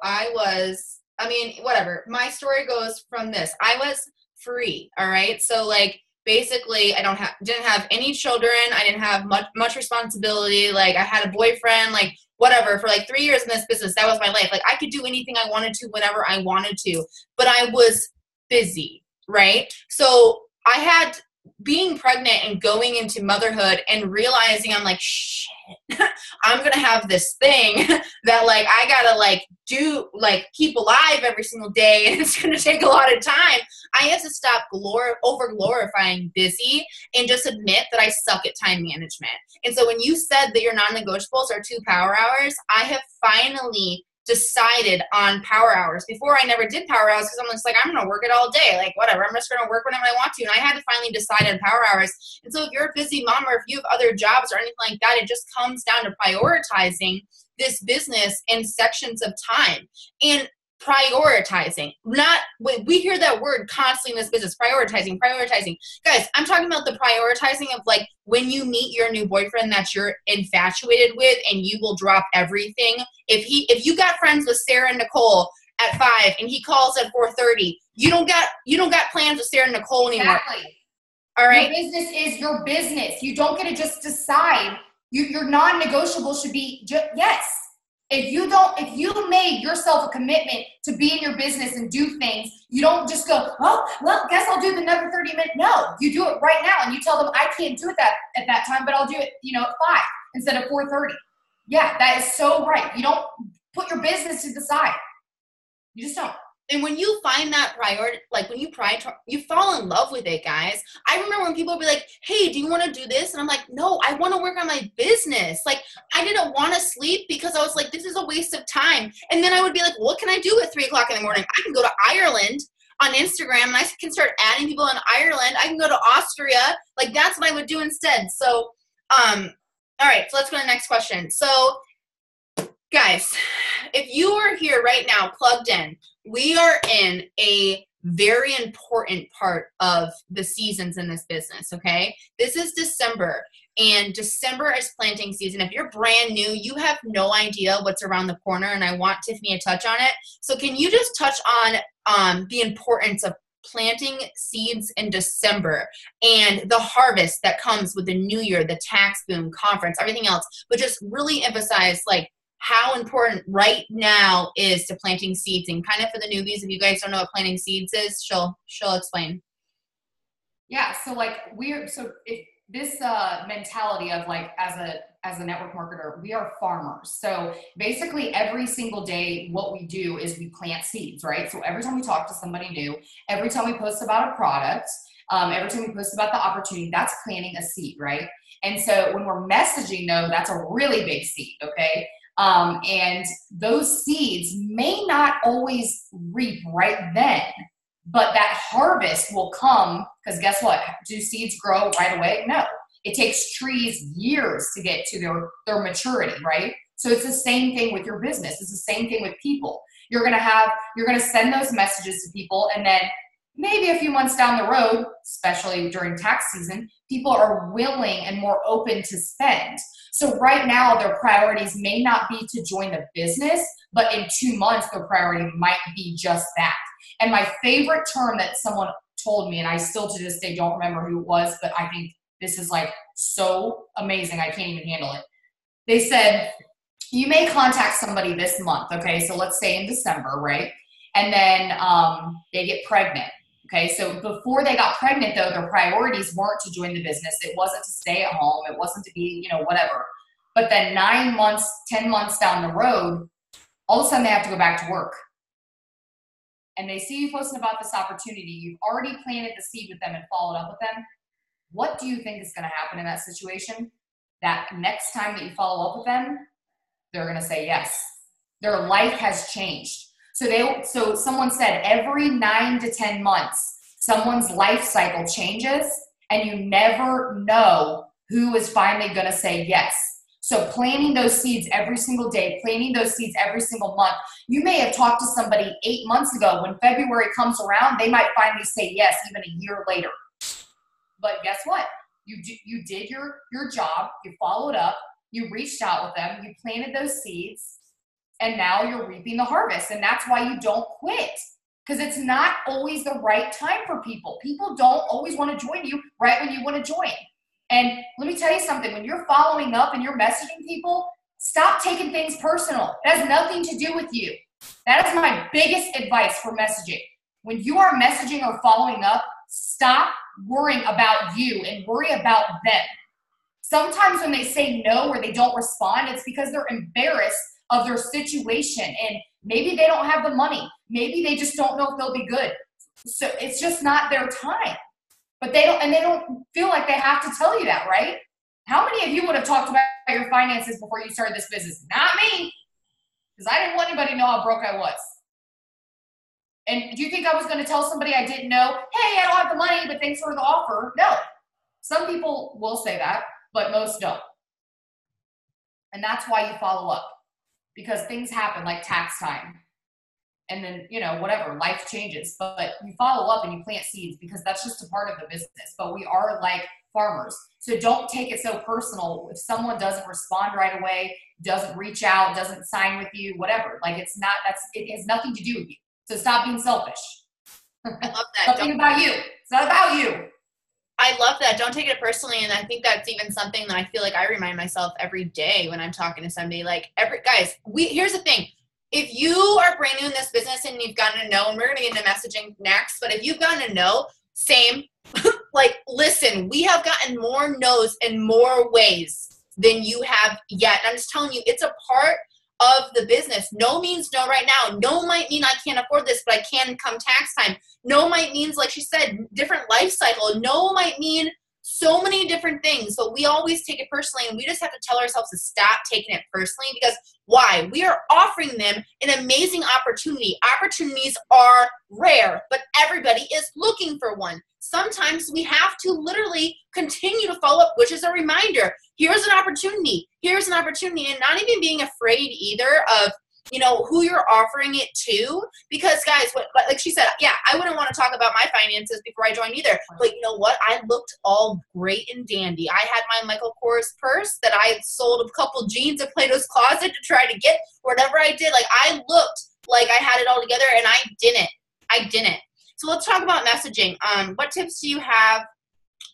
whatever. My story goes from this. I was free, all right? So, like, basically, I didn't have any children. I didn't have much responsibility. Like, I had a boyfriend, like, whatever, for like 3 years in this business. That was my life. Like, I could do anything I wanted to whenever I wanted to, but I was busy. Right? So I had being pregnant and going into motherhood and realizing I'm like, shit, I'm going to have this thing that like, I got to like do, like keep alive every single day. And it's going to take a lot of time. I had to stop over glorifying busy and just admit that I suck at time management. And so when you said that your non-negotiables are 2 power hours, I have finally decided on power hours. Before I never did power hours because I'm just like, I'm going to work it all day. Like, whatever. I'm just going to work whenever I want to. And I had to finally decide on power hours. And so if you're a busy mom or if you have other jobs or anything like that, it just comes down to prioritizing this business in sections of time. And prioritizing, we hear that word constantly in this business, prioritizing. Guys, I'm talking about the prioritizing of like when you meet your new boyfriend that you're infatuated with and you will drop everything. If you got friends with Sarah and Nicole at 5 and he calls at 4:30, you don't got plans with Sarah and Nicole anymore. Exactly. All right. Your business is your business. You don't get to just decide. Your non-negotiable should be yes. If you made yourself a commitment to be in your business and do things, you don't just go, oh, well, guess I'll do another 30 minutes. No, you do it right now. And you tell them, I can't do it at that time, but I'll do it, at 5 instead of 4:30. Yeah, that is so right. You don't put your business to the side. You just don't. And when you find that priority, like when you fall in love with it, guys. I remember when people would be like, hey, do you want to do this? And I'm like, no, I want to work on my business. Like, I didn't want to sleep because I was like, this is a waste of time. And then I would be like, what can I do at 3 o'clock in the morning? I can go to Ireland on Instagram and I can start adding people in Ireland. I can go to Austria. Like, that's what I would do instead. So, all right, so let's go to the next question. So, guys, if you are here right now, plugged in, we are in a very important part of the seasons in this business, okay? This is December, and December is planting season. If you're brand new, you have no idea what's around the corner, and I want Tiffany to touch on it. So can you just touch on the importance of planting seeds in December and the harvest that comes with the new year, the tax boom, conference, everything else, but just really emphasize, like, how important right now is to planting seeds. And kind of for the newbies, if you guys don't know what planting seeds is, she'll explain. Yeah, so like if this mentality of like as a network marketer, we are farmers. So basically every single day what we do is we plant seeds, right? So every time we talk to somebody new, every time we post about a product, every time we post about the opportunity, that's planting a seed, right? And so when we're messaging though, that's a really big seed, okay? And those seeds may not always reap right then, but that harvest will come because guess what? Do seeds grow right away? No. It takes trees years to get to their maturity, right? So it's the same thing with your business. It's the same thing with people. You're going to send those messages to people, and then maybe a few months down the road, especially during tax season, people are willing and more open to spend. So right now, their priorities may not be to join the business, but in 2 months, their priority might be just that. And my favorite term that someone told me, and I still to this day don't remember who it was, but I think this is like so amazing, I can't even handle it. They said, you may contact somebody this month, okay? So let's say in December, right? And then they get pregnant. Okay, so before they got pregnant, though, their priorities weren't to join the business. It wasn't to stay at home. It wasn't to be, whatever. But then 9 months, 10 months down the road, all of a sudden they have to go back to work. And they see you posting about this opportunity. You've already planted the seed with them and followed up with them. What do you think is going to happen in that situation? That next time that you follow up with them, they're going to say yes. Their life has changed. So someone said every 9 to 10 months, someone's life cycle changes and you never know who is finally going to say yes. So planting those seeds every single day, planting those seeds every single month. You may have talked to somebody 8 months ago. When February comes around, they might finally say yes, even a year later. But guess what? You did your job. You followed up. You reached out with them. You planted those seeds. And now you're reaping the harvest. And that's why you don't quit. Because it's not always the right time for people. People don't always want to join you right when you want to join. And let me tell you something. When you're following up and you're messaging people, stop taking things personal. It has nothing to do with you. That is my biggest advice for messaging. When you are messaging or following up, stop worrying about you and worry about them. Sometimes when they say no or they don't respond, it's because they're embarrassed of their situation, and maybe they don't have the money. Maybe they just don't know if they'll be good. So it's just not their time. But they don't feel like they have to tell you that, right? How many of you would have talked about your finances before you started this business? Not me, because I didn't want anybody to know how broke I was. And do you think I was going to tell somebody I didn't know, hey, I don't have the money, but thanks for the offer? No. Some people will say that, but most don't. And that's why you follow up. Because things happen like tax time. And then, whatever, life changes. But you follow up and you plant seeds because that's just a part of the business. But we are like farmers. So don't take it so personal. If someone doesn't respond right away, doesn't reach out, doesn't sign with you, whatever. Like it has nothing to do with you. So stop being selfish. I love that. Nothing about you. It's not about you. I love that. Don't take it personally. And I think that's even something that I feel like I remind myself every day when I'm talking to somebody. Like, guys, here's the thing. If you are brand new in this business and you've gotten to know, and we're going to get into messaging next, but if you've gotten to know, same, like, listen, we have gotten more no's in more ways than you have yet. And I'm just telling you, it's a part of the business. No means no right now. No might mean I can't afford this, but I can come tax time. No might means, like she said, different life cycle. No might mean so many different things, but we always take it personally, and we just have to tell ourselves to stop taking it personally, because why? We are offering them an amazing opportunity. Opportunities are rare, but everybody is looking for one. Sometimes we have to literally continue to follow up, which is a reminder. Here's an opportunity. Here's an opportunity, and not even being afraid either of, you know, who you're offering it to, because guys, like she said, yeah, I wouldn't want to talk about my finances before I joined either, but you know what? I looked all great and dandy. I had my Michael Kors purse that I had sold a couple jeans at Plato's Closet to try to get whatever I did. Like, I looked like I had it all together, and I didn't. So let's talk about messaging. What tips do you have?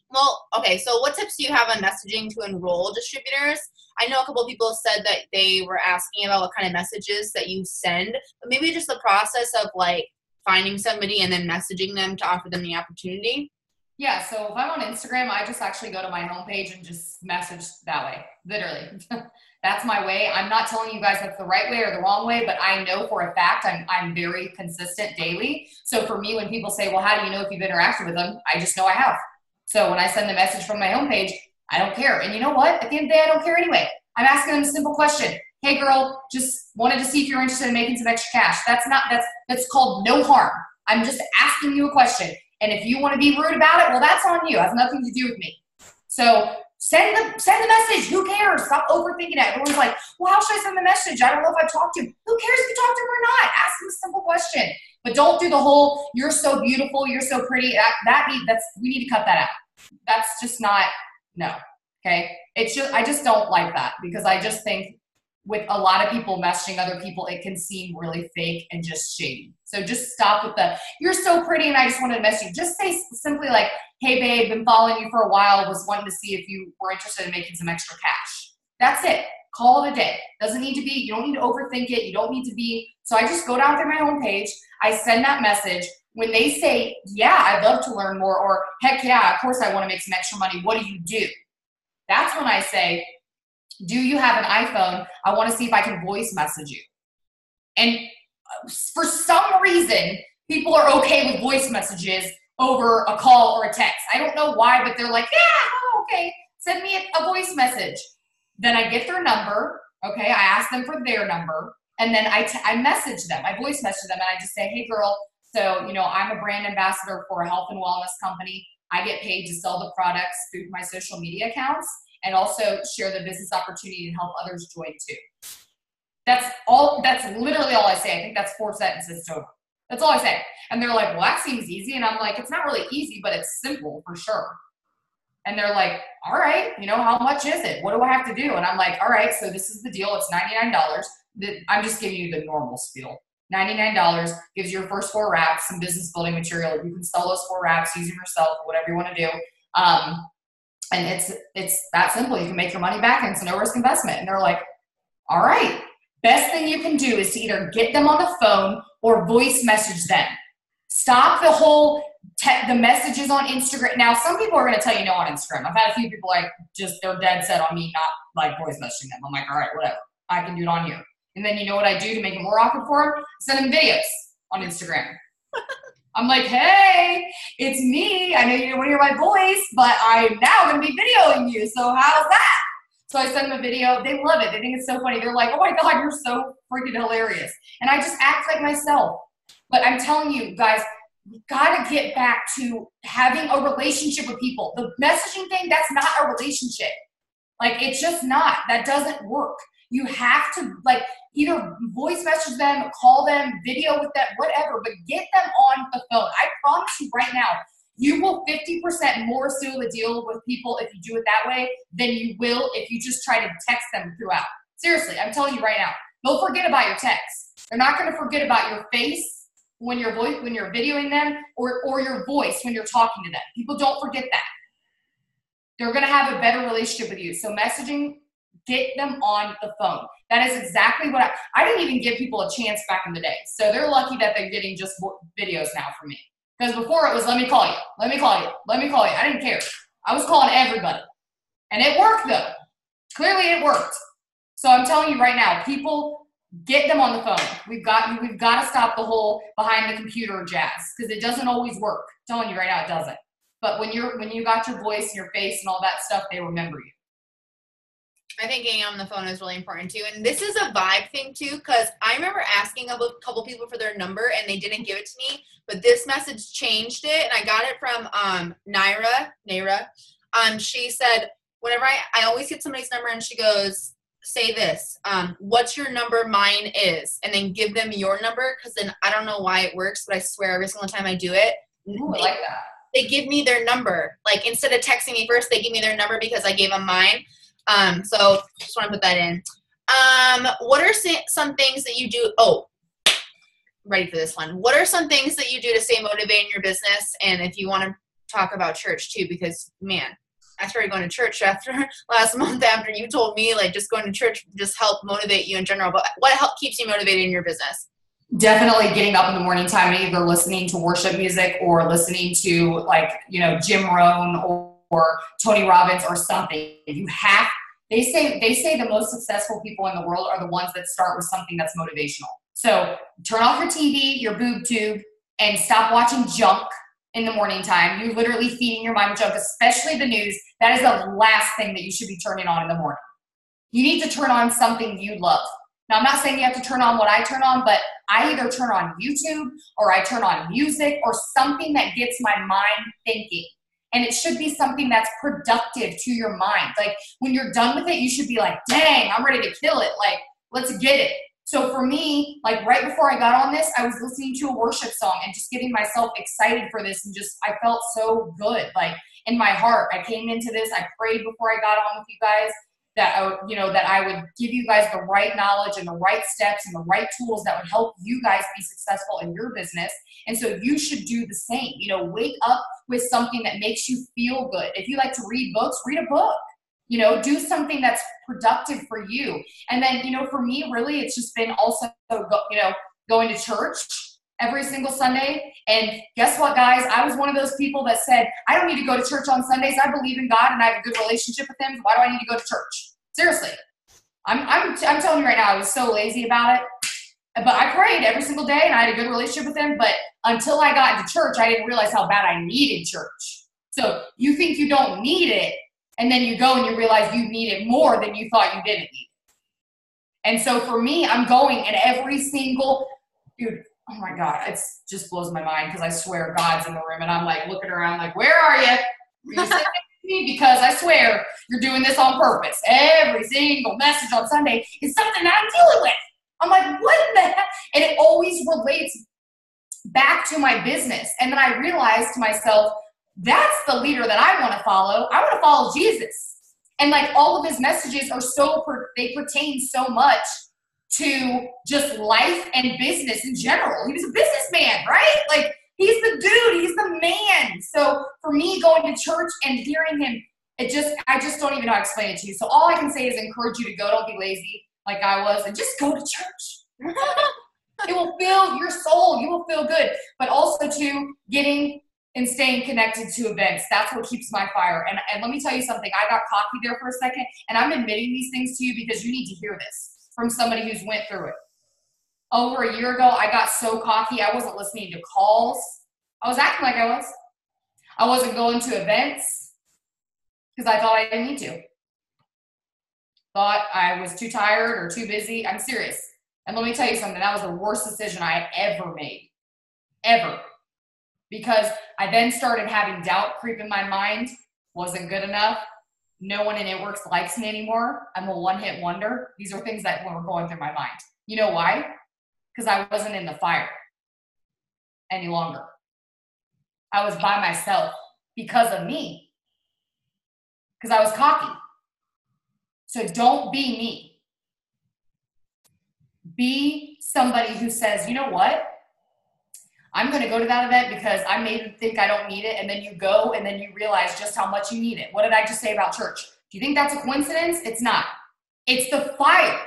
Well, okay, so what tips do you have on messaging to enroll distributors? I know a couple of people have said that they were asking about what kind of messages that you send, but maybe just the process of like finding somebody and then messaging them to offer them the opportunity. Yeah, so if I'm on Instagram, I just actually go to my homepage and just message that way, literally. That's my way. I'm not telling you guys that's the right way or the wrong way, but I know for a fact I'm very consistent daily. So for me, when people say, well, how do you know if you've interacted with them? I just know I have. So when I send the message from my homepage, I don't care. And you know what? At the end of the day, I don't care anyway. I'm asking them a simple question. Hey girl, just wanted to see if you're interested in making some extra cash. That's called no harm. I'm just asking you a question. And if you want to be rude about it, well, that's on you. It has nothing to do with me. So send the message. Who cares? Stop overthinking it. Everyone's like, well, how should I send the message? I don't know if I talked to him. Who cares if you talk to him or not? Ask him a simple question. But don't do the whole, you're so beautiful, you're so pretty. We need to cut that out. That's just not, no. Okay. I just don't like that, because I just think with a lot of people messaging other people, it can seem really fake and just shady. So just stop with the, you're so pretty and I just wanted to message you. Just say simply like, hey babe, been following you for a while, was wanting to see if you were interested in making some extra cash. That's it. Call it a day. Doesn't need to be, you don't need to overthink it. You don't need to be, so I just go down through my homepage. I send that message. When they say, yeah, I'd love to learn more, or heck yeah, of course I want to make some extra money. What do you do? That's when I say, do you have an iPhone? I want to see if I can voice message you. And for some reason, people are okay with voice messages over a call or a text. I don't know why, but they're like, yeah, oh, okay, send me a voice message. Then I get their number, okay, I ask them for their number, and then I message them. I voice message them, and I just say, hey girl, so, you know, I'm a brand ambassador for a health and wellness company. I get paid to sell the products through my social media accounts and also share the business opportunity and help others join too. That's literally all I say. I think that's 4 sentences total. That's all I say. And they're like, well, that seems easy. And I'm like, it's not really easy, but it's simple for sure. And they're like, all right, you know, how much is it? What do I have to do? And I'm like, all right, so this is the deal. It's $99. I'm just giving you the normal spiel. $99 gives you your first 4 wraps, some business building material. You can sell those 4 wraps, use them yourself, whatever you want to do. And it's that simple. You can make your money back, and it's a no-risk investment. And they're like, all right, best thing you can do is to either get them on the phone or voice message them. Stop the whole the messages on Instagram. Now, some people are going to tell you no on Instagram. I've had a few people like they're dead set on me not like voice messaging them. I'm like, all right, whatever. I can do it on here. And then you know what I do to make it more awkward for them? Send them videos on Instagram. I'm like, hey, it's me. I know you don't want to hear my voice, but I'm now going to be videoing you. So how's that? So I send them a video. They love it. They think it's so funny. They're like, oh my God, you're so freaking hilarious. And I just act like myself. But I'm telling you guys, we got to get back to having a relationship with people. The messaging thing, that's not a relationship. Like, it's just not. That doesn't work. You have to, like, either voice message them, call them, video with them, whatever, but get them on the phone. I promise you right now, you will 50% more seal the deal with people if you do it that way than you will if you just try to text them throughout. Seriously, I'm telling you right now. They'll forget about your text. They're not going to forget about your face when you're videoing them, or your voice when you're talking to them. People don't forget that. They're going to have a better relationship with you. So messaging, get them on the phone. That is exactly what I didn't even give people a chance back in the day. So they're lucky that they're getting just videos now from me. Because before it was, let me call you, let me call you, let me call you. I didn't care. I was calling everybody. And it worked though. Clearly it worked. So I'm telling you right now, people Get them on the phone. We've got to stop the whole behind the computer jazz, because it doesn't always work. I'm telling you right now, it doesn't. But when you got your voice and your face and all that stuff, they remember you. I think getting on the phone is really important too. And this is a vibe thing too, because I remember asking a couple people for their number and they didn't give it to me, but this message changed it. And I got it from Naira. She said, whenever I always get somebody's number and she goes, say this, what's your number? Mine is, and then give them your number, because then I don't know why it works, but I swear every single time I do it, Ooh, I like that. They give me their number. Like, instead of texting me first, they give me their number because I gave them mine. So just want to put that in. What are some things that you do? Oh, ready for this one. What are some things that you do to stay motivated in your business? And if you want to talk about church too, because man, I started going to church after last month, after you told me, like, just going to church just helped motivate you in general. But what keeps you motivated in your business? Definitely getting up in the morning time and either listening to worship music or listening to, like, you know, Jim Rohn or Tony Robbins or something. They say the most successful people in the world are the ones that start with something that's motivational. So turn off your TV, your boob tube, and stop watching junk in the morning time. You're literally feeding your mind with junk, especially the news. That is the last thing that you should be turning on in the morning. You need to turn on something you love. Now, I'm not saying you have to turn on what I turn on, but I either turn on YouTube or I turn on music or something that gets my mind thinking. And it should be something that's productive to your mind. Like, when you're done with it, you should be like, dang, I'm ready to kill it. Like, let's get it. So for me, like, right before I got on this, I was listening to a worship song and just getting myself excited for this. And just, I felt so good. Like, in my heart, I came into this, I prayed before I got on with you guys, that I would give you guys the right knowledge and the right steps and the right tools that would help you guys be successful in your business. And so you should do the same. You know, wake up with something that makes you feel good. If you like to read books, read a book. You know, do something that's productive for you. And then, you know, for me, really, it's just been also, going to church every single Sunday. And guess what, guys? I was one of those people that said, I don't need to go to church on Sundays. I believe in God and I have a good relationship with him. Why do I need to go to church? Seriously. I'm telling you right now, I was so lazy about it. But I prayed every single day and I had a good relationship with him. But until I got into church, I didn't realize how bad I needed church. So you think you don't need it, and then you go and you realize you need it more than you thought you didn't need it. And so for me, I'm going, and every single, dude, oh my God, it just blows my mind, because I swear God's in the room and I'm like looking around like, where are you? Are you sitting next to me? Because I swear you're doing this on purpose. Every single message on Sunday is something that I'm dealing with. I'm like, what the heck? And it always relates back to my business. And then I realized to myself, that's the leader that I want to follow. I want to follow Jesus. And like, all of his messages are they pertain so much to just life and business in general. He was a businessman, right? Like, he's the dude, he's the man. So for me, going to church and hearing him, I just don't even know how to explain it to you. So all I can say is encourage you to go. Don't be lazy like I was, and just go to church. It will fill your soul. You will feel good. But also to getting and staying connected to events. That's what keeps my fire. And let me tell you something. I got cocky there for a second, and I'm admitting these things to you because you need to hear this from somebody who's went through it. Over a year ago, I got so cocky, I wasn't listening to calls. I was acting like I was. I wasn't going to events because I thought I didn't need to. Thought I was too tired or too busy. I'm serious. And let me tell you something. That was the worst decision I ever made. Ever. Because I then started having doubt creep in my mind. Wasn't good enough. No one in It Works likes me anymore. I'm a one-hit wonder. These are things that were going through my mind. You know why? Because I wasn't in the fire any longer. I was by myself because of me. Because I was cocky. So don't be me. Be somebody who says, you know what? I'm going to go to that event because I may think I don't need it. And then you go and then you realize just how much you need it. What did I just say about church? Do you think that's a coincidence? It's not. It's the fire.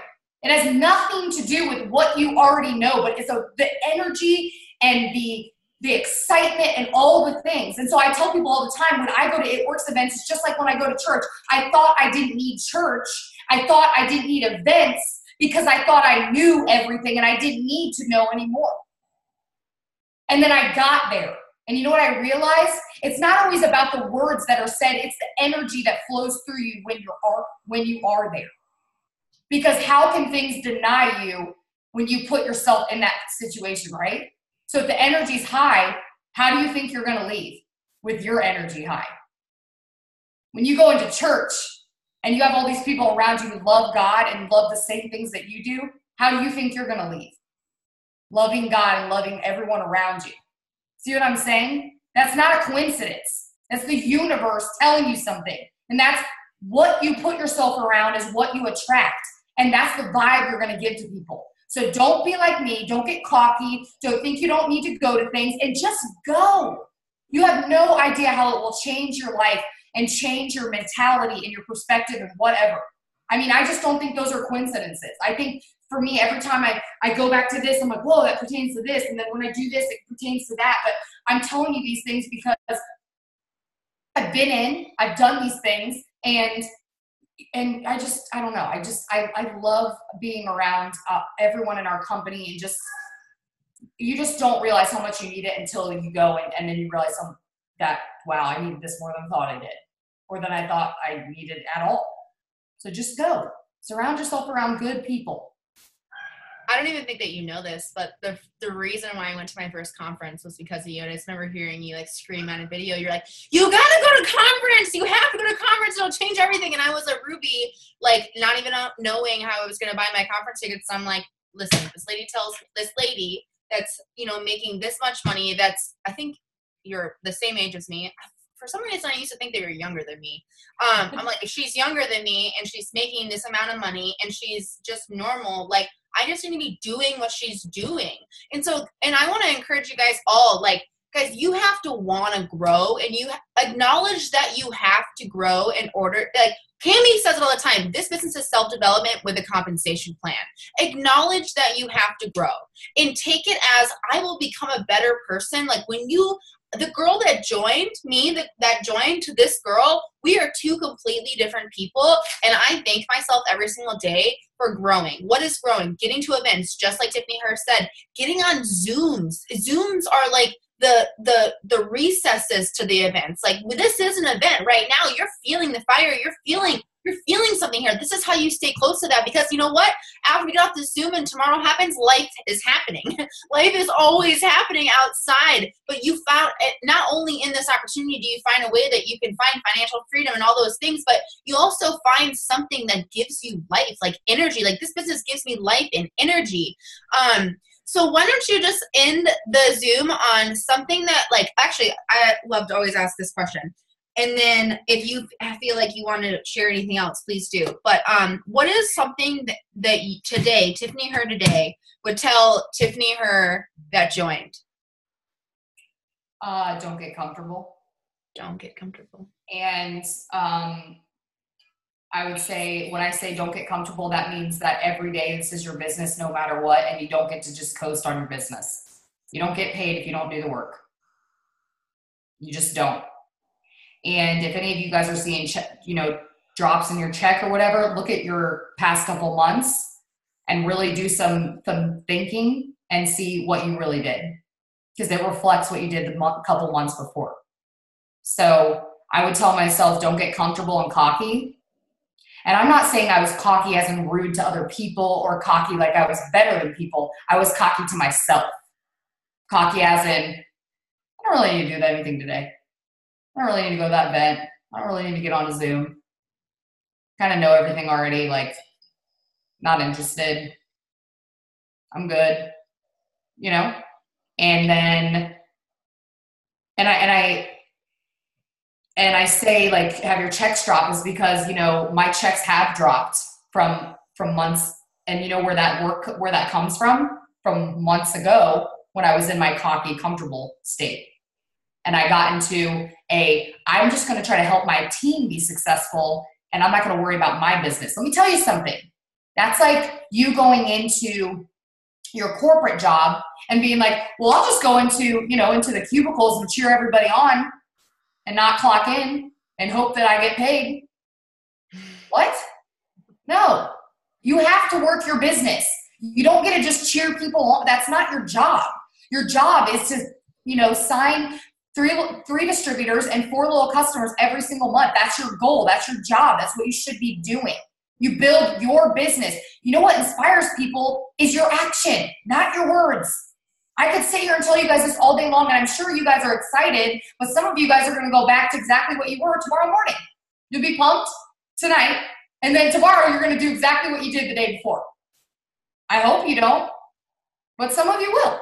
It has nothing to do with what you already know, but it's the energy and the excitement and all the things. And so I tell people all the time, when I go to It Works events, it's just like when I go to church. I thought I didn't need church. I thought I didn't need events because I thought I knew everything and I didn't need to know anymore. And then I got there. And you know what I realized? It's not always about the words that are said. It's the energy that flows through you when you are there. Because how can things deny you when you put yourself in that situation, right? So if the energy's high, how do you think you're going to leave? With your energy high. When you go into church and you have all these people around you who love God and love the same things that you do, how do you think you're going to leave? Loving God and loving everyone around you. See what I'm saying? That's not a coincidence. That's the universe telling you something. And that's what you put yourself around is what you attract. And that's the vibe you're going to give to people. So don't be like me. Don't get cocky. Don't think you don't need to go to things, and just go. You have no idea how it will change your life and change your mentality and your perspective and whatever. I mean, I just don't think those are coincidences. I think for me, every time I go back to this, I'm like, whoa, that pertains to this. And then when I do this, it pertains to that. But I'm telling you these things because I've done these things, and I don't know. I love being around everyone in our company, and you just don't realize how much you need it until you go and then you realize that, wow, I needed this more than I thought I did, or than I thought I needed at all. So just go. Surround yourself around good people. I don't even think that you know this, but the reason why I went to my first conference was because of you. And I just remember hearing you like scream on a video. You're like, you gotta go to conference. You have to go to conference. It'll change everything. And I was a Ruby, like not even knowing how I was gonna buy my conference tickets. So I'm like, listen, this lady that's, making this much money. That's, I think you're the same age as me. For some reason, I used to think they were younger than me. I'm like, she's younger than me and she's making this amount of money and she's just normal. Like, I just need to be doing what she's doing. And I want to encourage you guys all, like, guys, you have to want to grow, and you acknowledge that you have to grow in order, like, Cami says it all the time, this business is self-development with a compensation plan. Acknowledge that you have to grow and take it as, I will become a better person. Like the girl that joined me, that joined this girl, we are two completely different people. And I thank myself every single day for growing. What is growing? Getting to events, just like Tiffany Herr said, getting on Zooms. Zooms are like the recesses to the events. Like, this is an event right now. You're feeling the fire. You're feeling something here. This is how you stay close to that, because you know what? After we get off the Zoom and tomorrow happens, life is happening. Life is always happening outside, but you found it, not only in this opportunity do you find a way that you can find financial freedom and all those things, but you also find something that gives you life, like energy. Like, this business gives me life and energy. So why don't you just end the Zoom on something that, like, actually, I love to always ask this question. And then if you feel like you want to share anything else, please do. But what is something that Tiffany Herr today would tell Tiffany Herr that joined? Don't get comfortable. Don't get comfortable. And I would say, when I say don't get comfortable, that means that every day this is your business no matter what, and you don't get to just coast on your business. You don't get paid if you don't do the work. You just don't. And if any of you guys are seeing, drops in your check or whatever, look at your past couple months and really do some thinking and see what you really did, because it reflects what you did the couple months before. So I would tell myself, don't get comfortable and cocky. And I'm not saying I was cocky as in rude to other people, or cocky like I was better than people. I was cocky to myself. Cocky as in, I don't really need to do anything today. I don't really need to go to that event. I don't really need to get on a Zoom. Kind of know everything already, like, not interested. I'm good, And then, and I say, like, have your checks drop, is because, my checks have dropped from months, and where that comes from months ago when I was in my cocky, comfortable state. And I got into I'm just going to try to help my team be successful, and I'm not going to worry about my business. Let me tell you something. That's like you going into your corporate job and being like, well, I'll just go into the cubicles and cheer everybody on and not clock in and hope that I get paid. What? No. You have to work your business. You don't get to just cheer people on. That's not your job. Your job is to, sign three distributors and 4 little customers every single month. That's your goal. That's your job. That's what you should be doing. You build your business. You know what inspires people is your action, not your words. I could sit here and tell you guys this all day long, and I'm sure you guys are excited, but some of you guys are going to go back to exactly what you were tomorrow morning. You'll be pumped tonight, and then tomorrow you're going to do exactly what you did the day before. I hope you don't, but some of you will.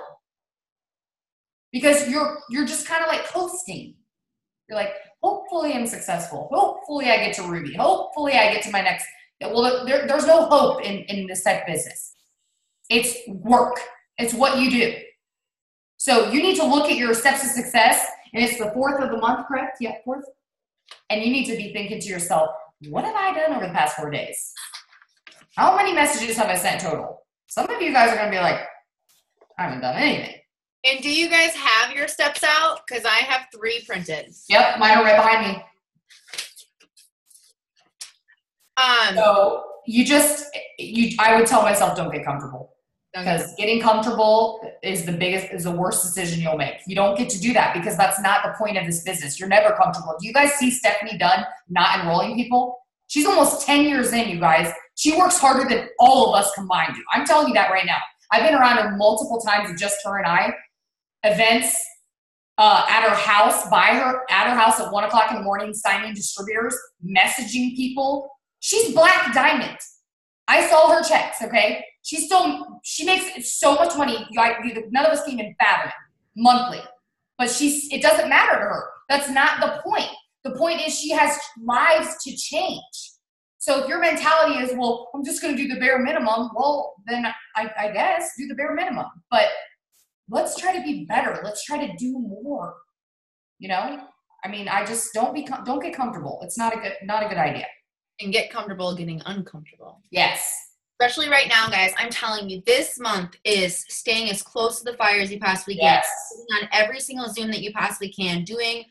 Because you're just kind of like coasting. You're like, hopefully I'm successful. Hopefully I get to Ruby. Hopefully I get to my next. Well, there's no hope in this type of business. It's work. It's what you do. So you need to look at your steps to success, and it's the 4th of the month, correct? Yeah, 4th. And you need to be thinking to yourself, what have I done over the past 4 days? How many messages have I sent total? Some of you guys are going to be like, I haven't done anything. And do you guys have your steps out? Because I have 3 printed. Yep, mine are right behind me. So I would tell myself, don't get comfortable. Because getting comfortable is the worst decision you'll make. You don't get to do that because that's not the point of this business. You're never comfortable. Do you guys see Stephanie Dunn not enrolling people? She's almost 10 years in, you guys. She works harder than all of us combined. I'm telling you that right now. I've been around her multiple times, just her and I. Events at her house, at her house at 1 o'clock in the morning, signing distributors, messaging people. She's black diamond. I saw her checks, okay? She makes so much money, none of us can even fathom it, monthly. But it doesn't matter to her. That's not the point. The point is she has lives to change. So if your mentality is, well, I'm just going to do the bare minimum, well, then I guess do the bare minimum. But let's try to be better. Let's try to do more. I just don't get comfortable. It's not a good idea. And get comfortable getting uncomfortable. Yes. Especially right now, guys, I'm telling you, this month is staying as close to the fire as you possibly can. Yes. On every single Zoom that you possibly can, doing,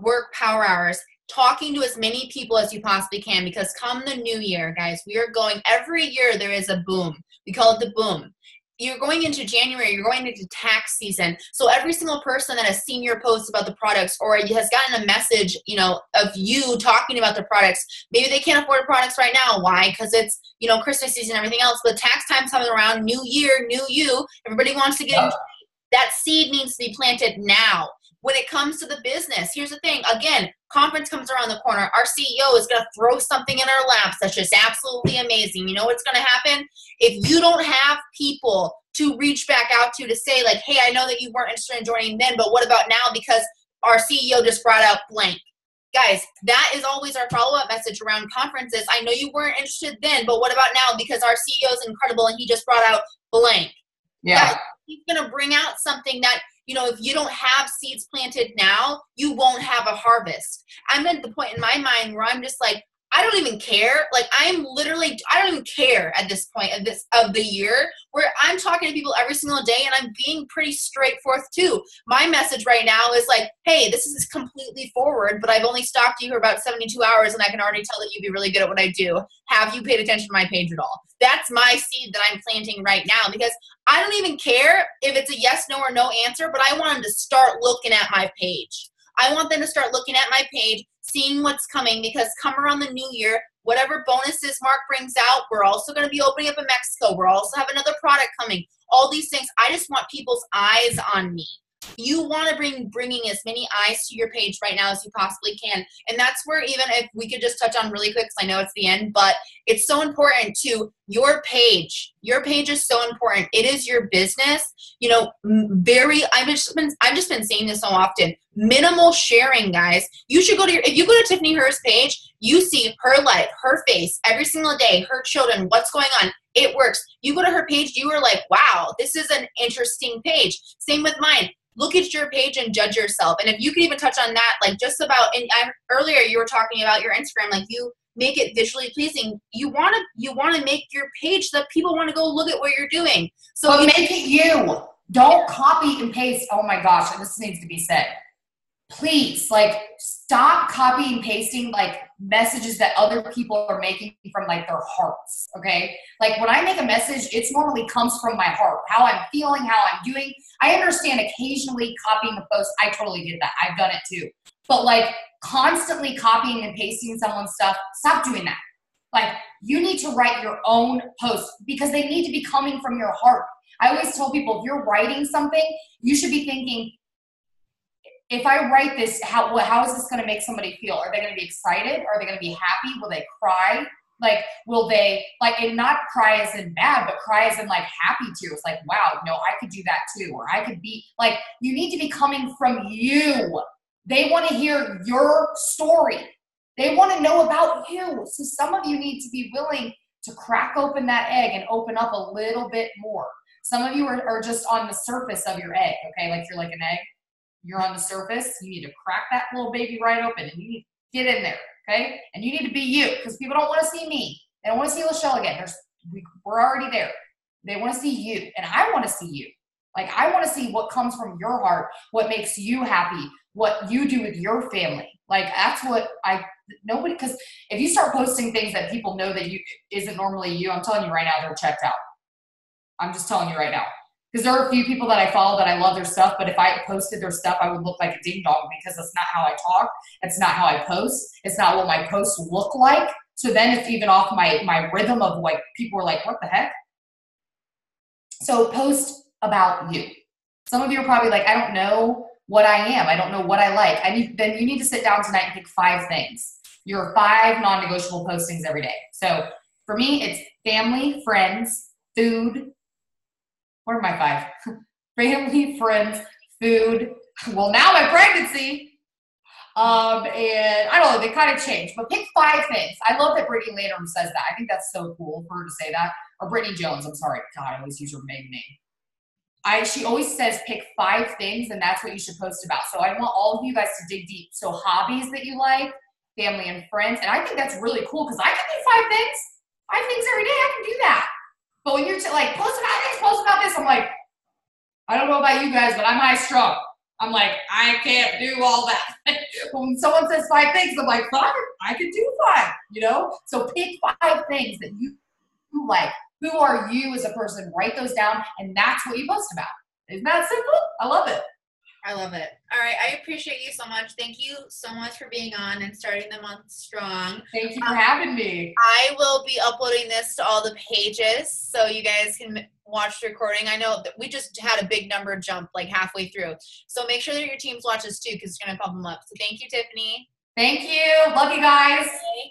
work power hours, talking to as many people as you possibly can, because come the new year, guys, we are going, every year there is a boom. We call it the boom. You're going into January, you're going into tax season. So every single person that has seen your posts about the products or has gotten a message, of you talking about the products, maybe they can't afford products right now. Why? Because it's, Christmas season and everything else, but tax time's coming around, new year, new you. Everybody wants to get that seed needs to be planted now. When it comes to the business, here's the thing. Again, conference comes around the corner. Our CEO is going to throw something in our laps that's just absolutely amazing. You know what's going to happen? If you don't have people to reach back out to say like, hey, I know that you weren't interested in joining then, but what about now? Because our CEO just brought out blank. Guys, that is always our follow-up message around conferences. I know you weren't interested then, but what about now? Because our CEO is incredible and he just brought out blank. Yeah. Guys, he's going to bring out something that, if you don't have seeds planted now, you won't have a harvest. I'm at the point in my mind where I'm just like, I don't even care. Like I don't even care at this point of the year where I'm talking to people every single day and I'm being pretty straightforward too. My message right now is like, hey, this is completely forward, but I've only stalked you for about 72 hours and I can already tell that you'd be really good at what I do. Have you paid attention to my page at all? That's my seed that I'm planting right now because I don't even care if it's a yes, no, or no answer, but I want them to start looking at my page. I want them to start looking at my page, seeing what's coming, because come around the new year, whatever bonuses Mark brings out, we're also going to be opening up in Mexico. We're also have another product coming. All these things. I just want people's eyes on me. You want to bringing as many eyes to your page right now as you possibly can. And that's where, even if we could just touch on really quick, because I know it's the end, but it's so important to your page. Your page is so important. It is your business. I've just been saying this so often. Minimal sharing, guys. You should if you go to Tiffany Herr's page, you see her life, her face every single day, her children, what's going on. It works. You go to her page, you are like, wow, this is an interesting page. Same with mine. Look at your page and judge yourself. And if you could even touch on that, like just about, and earlier you were talking about your Instagram, like you make it visually pleasing. You want to make your page so that people want to go look at what you're doing. So make it you. Don't copy and paste. Oh my gosh, this needs to be said. Please, stop copy and pasting messages that other people are making from like their hearts, okay? Like when I make a message, it's normally comes from my heart, how I'm feeling, how I'm doing. I understand occasionally copying a post. I totally get that. I've done it too. But like constantly copying and pasting someone's stuff, stop doing that. Like you need to write your own posts because they need to be coming from your heart. I always tell people, if you're writing something, you should be thinking, if I write this, how is this going to make somebody feel? Are they going to be excited? Are they going to be happy? Will they cry? Like, will they, like, and not cry as in bad, but cry as in like happy tears. Like, wow, no, I could do that too. Or I could be, like, you need to be coming from you. They want to hear your story. They want to know about you. So some of you need to be willing to crack open that egg and open up a little bit more. Some of you are just on the surface of your egg, okay? Like you're like an egg. You're on the surface. You need to crack that little baby right open, and you need to get in there, okay? And you need to be you, because people don't want to see me. They don't want to see Lachelle again. We're already there. They want to see you, and I want to see you. Like, I want to see what comes from your heart, what makes you happy, what you do with your family. Like, that's what nobody, because if you start posting things that people know that you isn't normally you, I'm telling you right now, they're checked out. I'm just telling you right now. Because there are a few people that I follow that I love their stuff, but if I posted their stuff, I would look like a ding dong because that's not how I talk. It's not how I post. It's not what my posts look like. So then it's even off my rhythm of like, people are like, what the heck? So post about you. Some of you are probably like, I don't know what I am. I don't know what I like. Then you need to sit down tonight and pick 5 things. Your 5 non-negotiable postings every day. So for me, it's family, friends, food. What are my 5? Family, friends, food. Well, now my pregnancy. And I don't know, they kind of change. But pick 5 things. I love that Brittany Landrum says that. I think that's so cool for her to say that. Or Brittany Jones, I'm sorry. God, I always use her maiden name. She always says pick 5 things, and that's what you should post about. So I want all of you guys to dig deep. So hobbies that you like, family and friends. And I think that's really cool because I can do 5 things. 5 things every day, I can do that. But when you're like, post about this, I'm like, I don't know about you guys, but I'm high strung. I'm like, I can't do all that. But when someone says 5 things, I'm like, fine, I can do 5, you know? So pick 5 things that you like. Who are you as a person? Write those down, and that's what you post about. Isn't that simple? I love it. I love it. All right. I appreciate you so much. Thank you so much for being on and starting the month strong. Thank you for having me. I will be uploading this to all the pages so you guys can watch the recording. I know that we just had a big number jump like halfway through. So make sure that your teams watch this too because it's going to pump them up. So thank you, Tiffany. Thank you. Love you guys. Bye.